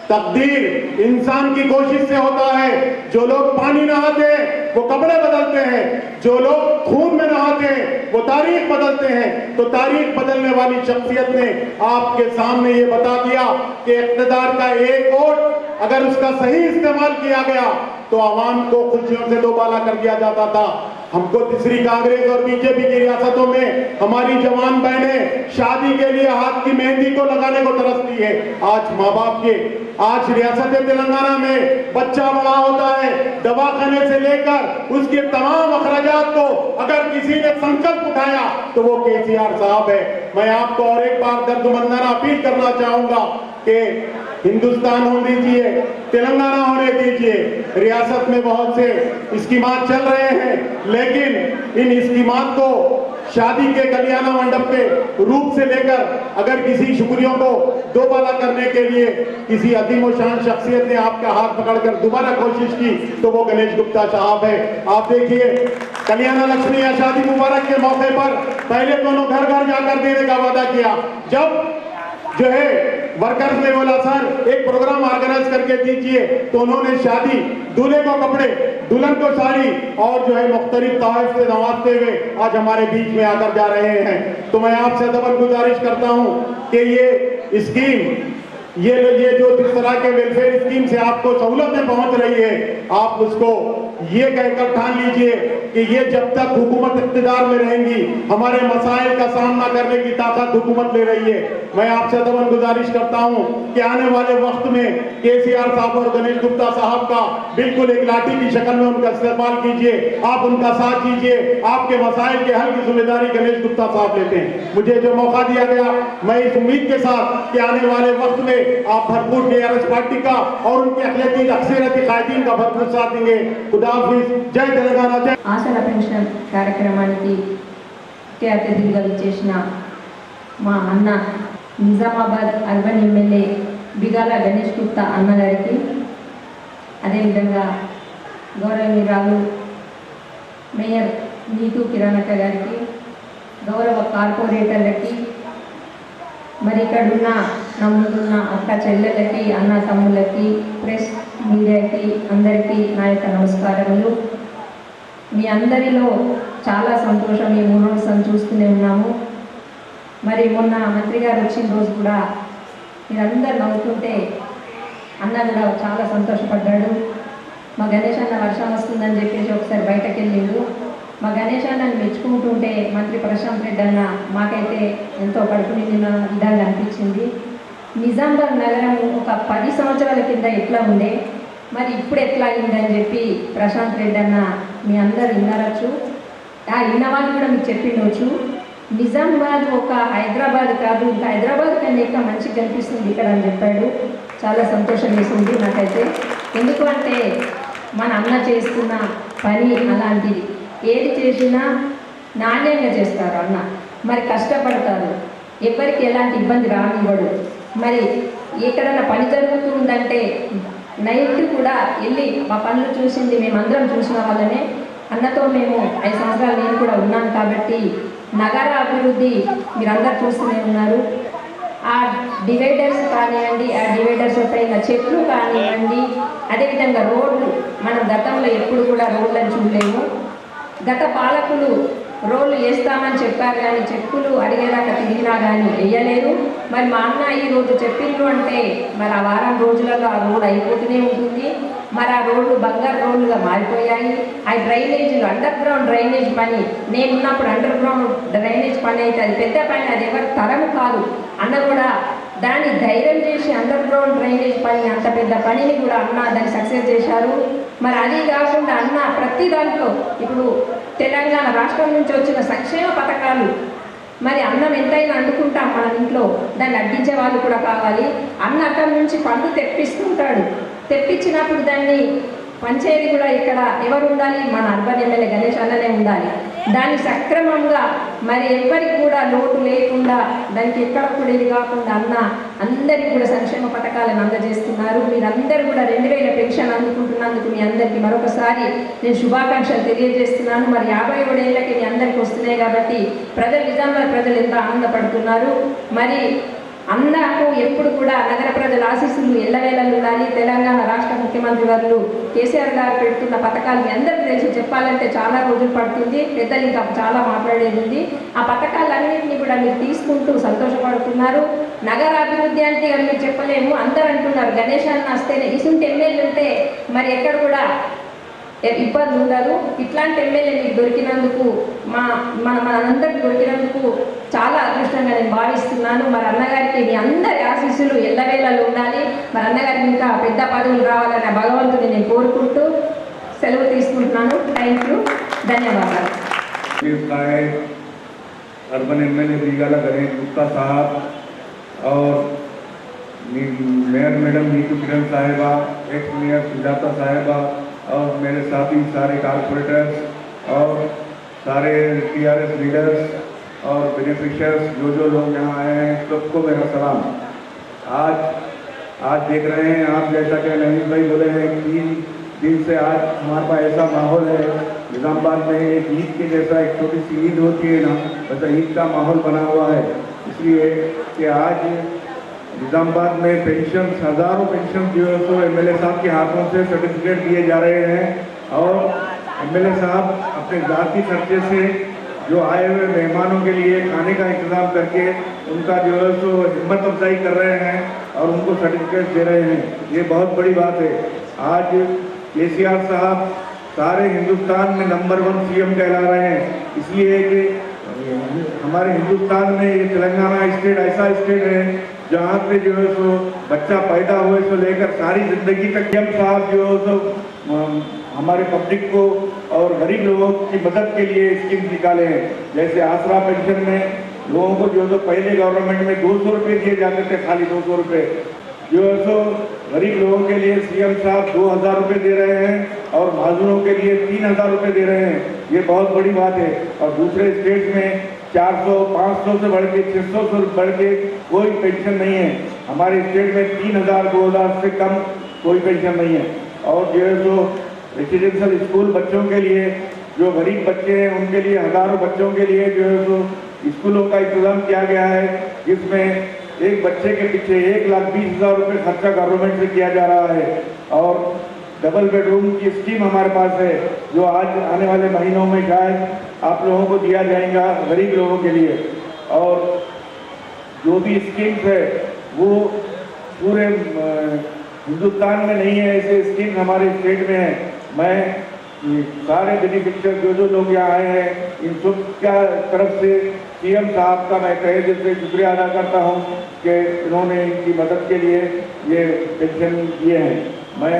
तकदीर इंसान की कोशिश से होता है। जो लोग पानी नहाते हैं वो कपड़े बदलते हैं, जो लोग खून में नहाते हैं वो तारीख बदलते हैं। तो तारीख बदलने वाली शख्सियत ने आपके सामने ये बता दिया कि इक़्तिदार का एक वोट अगर उसका सही इस्तेमाल किया गया तो आवाम को खुशियों से दोबाला कर दिया जाता था। हमको तीसरी कांग्रेस और बीजेपी की रियासतों में हमारी जवान बहनें शादी के लिए हाथ की मेहंदी को लगाने को तरसती है। आज माँ बाप के, आज रियासत तेलंगाना में बच्चा बड़ा होता है, दवाखाने से लेकर उसके तमाम अखराजात को अगर किसी ने संकल्प उठाया तो वो केसीआर साहब है। मैं आपको और एक बार दर्दमंदाना अपील करना चाहूंगा कि हिंदुस्तान होने दीजिए, तेलंगाना होने दीजिए। रियासत में बहुत से स्कीमात चल रहे हैं, लेकिन इन स्कीमात को शादी के कल्याण मंडप के रूप से लेकर अगर किसी शुक्रियों को दोबारा करने के लिए किसी अजीम और शान शख्सियत ने आपका हाथ पकड़कर दोबारा कोशिश की तो वो गणेश गुप्ता साहब है। आप देखिए, कल्याण लक्ष्मी या शादी मुबारक के मौके पर पहले दोनों घर घर जाकर देने का वादा किया। जब जो है वर्कर्स ने बोला सर एक प्रोग्राम ऑर्गेनाइज करके दीजिए, तो उन्होंने शादी, दूल्हे को कपड़े, दुल्हन को साड़ी और जो है मुख्तलिफ तोहफे से नवाजते हुए आज हमारे बीच में आकर जा रहे हैं। तो मैं आपसे दबल गुजारिश करता हूं कि ये स्कीम, ये जो जिस तरह के वेलफेयर स्कीम से आपको सहूलतें पहुंच रही है, आप उसको ये कहकर ठान लीजिए कि ये जब तक हुकूमत इख्तिदार में रहेंगी हमारे मसाइल का सामना करने की ताकत हुकूमत ले रही है। मैं आपसे दबन गुजारिश करता हूं कि आने वाले वक्त में केसीआर साहब और गणेश गुप्ता साहब का बिल्कुल एक लाठी की शक्ल में उनका इस्तेमाल कीजिए, आप उनका साथ दीजिए। आपके मसाइल के हल की जिम्मेदारी गणेश गुप्ता साहब लेते हैं। मुझे जो मौका दिया गया, मैं इस उम्मीद के साथ कि आने वाले वक्त में आप भरपूर टीआरएस पार्टी का और उनके अखिलती अक्सरियती कायदीन का भरपूर साथ देंगे। खुदा हाफिज, जय तेलंगाना, जय। ఆసన పెన్షన్ కార్యక్రమానికి ముఖ్య అతిథిగా విచ్చేసిన మా అన్న నిజామాబాద్ అర్బన్ ఎమ్మెల్యే బిగాల గణేష్ గుప్తా అన్నగారికి, అదేవిధంగా గౌరవనీయురాలు మేయర్ నీతూ కిరణక్క గారికి, గౌరవ కార్పొరేటర్లకి, మరి ఇక్కడున్న నా ముందున్న అక్క చెల్లెళ్ళకి, అన్న తమ్ముళ్ళకి, ప్రెస్ మీడియాకి అందరికీ నా యొక్క నమస్కారములు. మీ అందరిలో చాలా సంతోషం, ఈ 3 రోజులు చూస్తూనే ఉన్నాము. మరి మొన్న మంత్రి గారు వచ్చిన రోజు కూడా మీరందరూ నవ్వుతుంటే అన్న కూడా చాలా సంతోషపడ్డాడు. మా గణేష్ అన్న వర్షం వస్తుందని చెప్పేసి ఒకసారి బయటకు వెళ్ళిండు. మా గణేష్ అన్నని మెచ్చుకుంటుంటే మంత్రి ప్రశాంత్ రెడ్డి అన్న మాకైతే ఎంతో కడుపు నిండిన విధంగా అనిపించింది. నిజామాబాద్ నగరం ఒక 10 సంవత్సరాల కింద ఎట్లా ఉండే, మరి ఇప్పుడు ఎట్లా అయిందని చెప్పి ప్రశాంత్ రెడ్డి అన్న మీ అందరు వినరచ్చు, విన్న వాళ్ళు కూడా మీకు చెప్పిండవచ్చు. నిజామాబాద్ ఒక హైదరాబాద్ కాదు, ఇంకా హైదరాబాద్ కన్నా ఇంకా మంచిగా కనిపిస్తుంది ఇక్కడ అని చెప్పాడు. చాలా సంతోషం వేసింది నాకైతే. ఎందుకు అంటే మన అన్న చేస్తున్న పని అలాంటిది, ఏది చేసినా నాణ్యంగా చేస్తారు అన్న. మరి కష్టపడతారు, ఎవరికి ఎలాంటి ఇబ్బంది రానివ్వడు. మరి ఎక్కడన్నా పని జరుగుతుందంటే నైట్ కూడా వెళ్ళి మా పనులు చూసింది మేమందరం చూసిన వాళ్ళనే. అన్నతో మేము 5 సంవత్సరాలు నేను కూడా ఉన్నాను కాబట్టి నగర అభివృద్ధి మీరందరూ చూస్తూనే ఉన్నారు. ఆ డివైడర్స్ కానివ్వండి, ఆ డివైడర్స్ పైన చెట్లు కానివ్వండి, అదేవిధంగా రోడ్లు, మనం గతంలో ఎప్పుడు కూడా రోడ్లను చూడలేము. గత పాలకులు రోడ్లు వేస్తామని చెప్పారు కానీ చెప్పులు అడిగేదాకా తిరిగినా కానీ వేయలేదు. మరి మా అన్న ఈరోజు చెప్పిండ్రు అంటే మరి ఆ వారం రోజులలో ఆ రోడ్ అయిపోతూనే ఉంటుంది. మరి ఆ రోడ్లు బంగారు రోడ్లుగా మారిపోయాయి. ఆ డ్రైనేజీలు, అండర్ గ్రౌండ్ డ్రైనేజ్ పని, నేనున్నప్పుడు అండర్ గ్రౌండ్ డ్రైనేజ్ పని అయితే అది పెద్ద పని, అది ఎవరి తరం కాదు. అన్న కూడా దాన్ని ధైర్యం చేసి అండర్ గ్రౌండ్ డ్రైనేజ్ పని, అంత పెద్ద పనిని కూడా అన్న దాన్ని సక్సెస్ చేశారు. మరి అది కాకుండా అన్న ప్రతి దాంట్లో ఇప్పుడు తెలంగాణ రాష్ట్రం నుంచి వచ్చిన సంక్షేమ పథకాలు, మరి అన్నం ఎంతైనా వండుకుంటాం మన ఇంట్లో, దాన్ని అడ్డించే వాళ్ళు కూడా కావాలి. అన్న అక్కడి నుంచి పండు తెప్పిస్తుంటాడు, తెప్పించినప్పుడు దాన్ని పంచేది కూడా ఇక్కడ ఎవరు ఉండాలి? మన అర్బన్ ఎమ్మెల్యే గణేష్ అన్ననే ఉండాలి. దాన్ని సక్రమంగా మరి ఎవరికి కూడా లోటు లేకుండా, దానికి ఎక్కడ కూడా ఇది కాకుండా అన్న అందరికీ కూడా సంక్షేమ పథకాలను అందజేస్తున్నారు. మీరందరూ కూడా 2000 పెన్షన్ అందుకుంటున్నందుకు మీ అందరికీ మరొకసారి నేను శుభాకాంక్షలు తెలియజేస్తున్నాను. మరి 57 ఏళ్ళకి మీ అందరికీ వస్తున్నాయి కాబట్టి ప్రజలు, నిజామాబాద్ ప్రజలు ఎంత ఆనందపడుతున్నారు. మరి అన్నకు ఎప్పుడు కూడా నగర ప్రజల ఆశీస్సులు ఎల్లవేళలు ఉండాలి. తెలంగాణ రాష్ట్ర ముఖ్యమంత్రి వారు కేసీఆర్ గారు పెడుతున్న పథకాలు మీ అందరికీ తెలిసి చెప్పాలంటే చాలా రోజులు పడుతుంది, పెద్దలు ఇంకా చాలా మాట్లాడేది ఉంది. ఆ పథకాలన్నింటినీ కూడా మీరు తీసుకుంటూ సంతోషపడుతున్నారు. నగర అభివృద్ధి అంటే మీరు చెప్పలేము, అందరూ అంటున్నారు గణేష్ అన్న వస్తేనే ఇసుంటి ఎమ్మెల్యే ఉంటే మరి ఎక్కడ కూడా ఇబ్బంది ఉండదు. ఇట్లాంటి ఎమ్మెల్యే మీకు దొరికినందుకు మనందరికి దొరికినందుకు చాలా అదృష్టంగా నేను భావిస్తున్నాను. మరి అన్నగారికి మీ అందరి ఆశీస్సులు ఎల్లవేళలు ఉండాలి. మరి అన్నగారికి ఇంకా పెద్ద పదవులు రావాలనే భగవంతుని నేను కోరుకుంటూ సెలవు తీసుకుంటున్నాను. థ్యాంక్ యూ, ధన్యవాదాలు. अर्बन एमएलए बीगाला गणेश गुप्ता साहब और मेयर मैडम नीतू किरण साहिबा, एक्स मेयर सुजाता साहिबा और मेरे साथी सारे कारपोरेटर्स और सारे टीआरएस लीडर्स और बेनिफिशियर्स जो लोग यहाँ आए हैं सबको मेरा सलाम। आज देख रहे हैं आप, जैसा कि नवीन भाई बोले हैं, 3 दिन से आज हमारे पास ऐसा माहौल है निज़ामाबाद में, एक ईद के जैसा एक छोटी सी ईद होती है ना, वैसा ईद का माहौल बना हुआ है। इसलिए कि आज निज़ामाबाद में पेंशन, हज़ारों पेंशन जो है सो एमएलए साहब के हाथों से सर्टिफिकेट दिए जा रहे हैं और एमएलए साहब अपने ज़ाती खर्चे से जो आए हुए मेहमानों के लिए खाने का इंतज़ाम करके उनका जो है सो हिम्मत अफजाई कर रहे हैं और उनको सर्टिफिकेट दे रहे हैं। ये बहुत बड़ी बात है। आज केसीआर साहब सारे हिंदुस्तान में नंबर 1 सीएम कहला रहे हैं, इसलिए कि हमारे हिंदुस्तान में ये तेलंगाना स्टेट ऐसा स्टेट है जहाँ पे जो है सो बच्चा पैदा हुए से लेकर सारी ज़िंदगी तक सीएम साहब जो है सो हमारे पब्लिक को और गरीब लोगों की मदद के लिए स्कीम निकाले हैं। जैसे आसरा पेंशन में लोगों को जो है पहले गवर्नमेंट में 200 रुपये दिए जाते थे, खाली 200 रुपये, जो है सो गरीब लोगों के लिए सीएम साहब 2000 रुपये दे रहे हैं और माजूरों के लिए 3000 रुपये दे रहे हैं। ये बहुत बड़ी बात है। और दूसरे स्टेट में 400, 500 से बढ़ के 600 से बढ़ के कोई पेंशन नहीं है। हमारे स्टेट में 3000, 2000 से कम कोई पेंशन नहीं है। और जो है सो रेसिडेंशियल स्कूल बच्चों के लिए, जो गरीब बच्चे हैं उनके लिए, हज़ारों बच्चों के लिए जो है सो स्कूलों का इंतज़ाम किया गया है, जिसमें एक बच्चे के पीछे 1,20,000 रुपये खर्चा गवर्नमेंट से किया जा रहा है। और डबल बेडरूम की स्कीम हमारे पास है, जो आज आने वाले महीनों में शायद आप लोगों को दिया जाएगा गरीब लोगों के लिए। और जो भी स्कीम्स है वो पूरे हिंदुस्तान में नहीं है, ऐसे स्कीम हमारे स्टेट में है। मैं सारे बेनिफिशियर जो लोग यहाँ आए हैं इन सब का तरफ से सीएम साहब का मैं तहे दिल से शुक्रिया अदा करता हूँ कि इन्होंने इनकी मदद के लिए ये पेंशन दिए हैं। मैं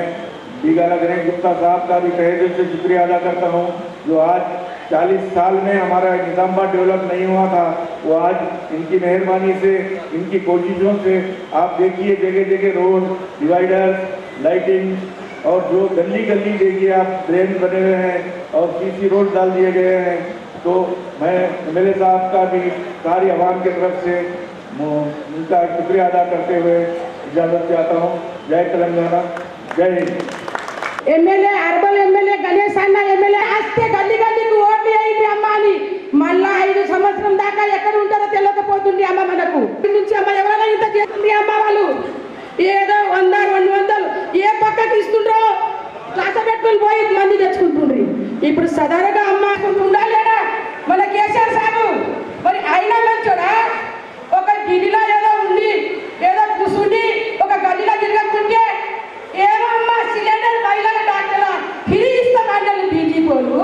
बीगाला गणेश गुप्ता साहब का भी तहे दिल से शुक्रिया अदा करता हूँ, जो आज 40 साल में हमारा निज़ामाबाद डेवलप नहीं हुआ था, वो आज इनकी मेहरबानी से, इनकी कोशिशों से आप देखिए जगह जगह रोड, डिवाइडर्स, लाइटिंग और जो गली गली देखिए आप ड्रेन बने हुए हैं और सीसी रोड डाल दिए गए हैं। तो मैं एमएलए साहब का भी सारी आवाम की तरफ से उनका शुक्रिया अदा करते हुए इजाज़त चाहता हूँ। जय तेलंगाना, जय Hind. MLA urban MLA Ganesh అన్న ఎమ్మెల్యే వస్తే గల్లీ గల్లీకి ఓట్లు వేయండి అమ్మ అని మళ్ళా 5 సంవత్సరం దాకా ఎక్కడ ఉంటారో తెలియకపోతుంది అమ్మ. మనకు నుంచి అమ్మ ఎవరైనా ఇంత చేస్తుంది అమ్మ, వాళ్ళు ఏదో 100, 200 ఏ పక్కకి ఇస్తుండ్రో కాస పెట్టుకుని పోయి మంది తెచ్చుకుంటుండ్రి. ఇప్పుడు సదరగా అమ్మ ఉండాలేడా మన కేసీఆర్ సాబు? మరి అయినా మంచోడా? ఒక గిరిలో ఏదో ఉండి ఏదో కూర్చుండి ఒక గల్లీలో తిరగకుంటే ఏమమ్మా సిలిండర్ మహిళల డాక్టర్ల ఫ్రీ ఇస్తామన్నారు బీజేపీలు.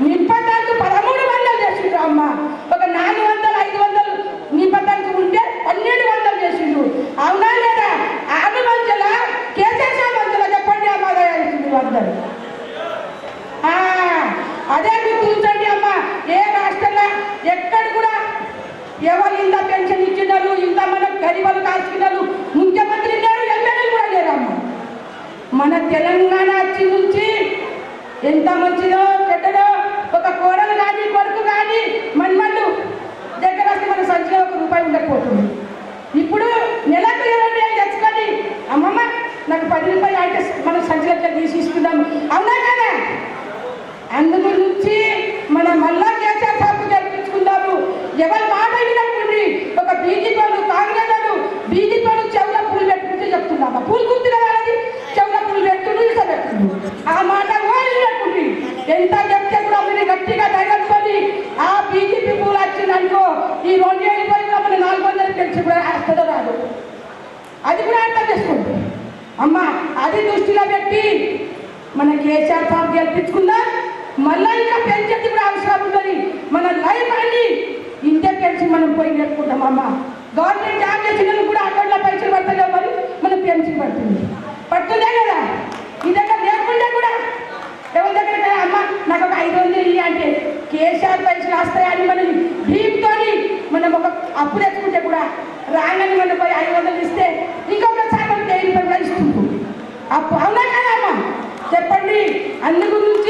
నింపడానికి 1300 చేసిండ్రు అమ్మ. ఒక 400, 500 నింపడానికి ఉంటే 1200 చేసిండ్రు. అవునా లేదా? ఆమె మంచలా కేసీఆర్ మంచలా చెప్పండి అమ్మ. అందరు అదే గుర్తుంచండి అమ్మ. ఏ రాష్ట్రంలో ఎక్కడ కూడా ఎవరు ఇంత పెన్షన్ ఇచ్చినారు, ఇంత మన గరీబులు కాల్చుకున్నారు ముఖ్యమంత్రి లేరు, ఎమ్మెల్యేలు కూడా లేరమ్మ. మన తెలంగాణ వచ్చి నుంచి ఎంత మంచిదో చెడ్డదో ఒక కోడలు కానీ కొడుకు కానీ మన్మన్ను దగ్గర వస్తే మన సంచిలో ₹1 ఉండకపోతుంది. ఇప్పుడు నెలకు 20 వేలు తెచ్చుకొని అమ్మమ్మ నాకు ₹10 అంటే మన సంచిలో తీసి ఇస్తున్నాం, అవునా కదా? అందు నుంచి మనం మళ్ళా కేసీఆర్ సాబ్ గెలిపించుకుందాము. ఎవరు మాట వినకుండా ఒక బీజేపీ వాళ్ళు, కాంగ్రెస్ వాళ్ళు ఈ 2 ఏళ్ళు పోయి కూడా మన 400 పెన్షన్ కూడా వస్తుందో రాదు, అది కూడా అర్థం చేసుకోండి అమ్మ. అది దృష్టిలో పెట్టి మన కేసీఆర్ సాబ్ గెలిపించుకుందా, మళ్ళీ ఇంకా పెన్షన్ కూడా అవసరం ఉంటుంది. మన లైఫ్ అన్ని ఇంతే పెన్షన్ మనం పోయి నేర్చుకుంటాం అమ్మ. గవర్నమెంట్ జాబ్ చేసిన కూడా అకౌంట్లో పైసలు పడతాయో మరి మన పెన్షన్ పడుతుందే కదా. ఈ దగ్గర లేకుండా కూడా ఎవరి దగ్గర అమ్మ నాకు ఒక 500 ఇల్లు అంటే కేసీఆర్ పైసలు వస్తాయని మనం భీమ్తో మనం ఒక అప్పు తెచ్చుకుంటే కూడా రాగానే మనం పోయి 500 ఇస్తే ఇంకొకసారి మనం 1000 రూపాయలు కూడా ఇస్తుంది అప్పు. అవునా కదా అమ్మ చెప్పండి. అందు గురించి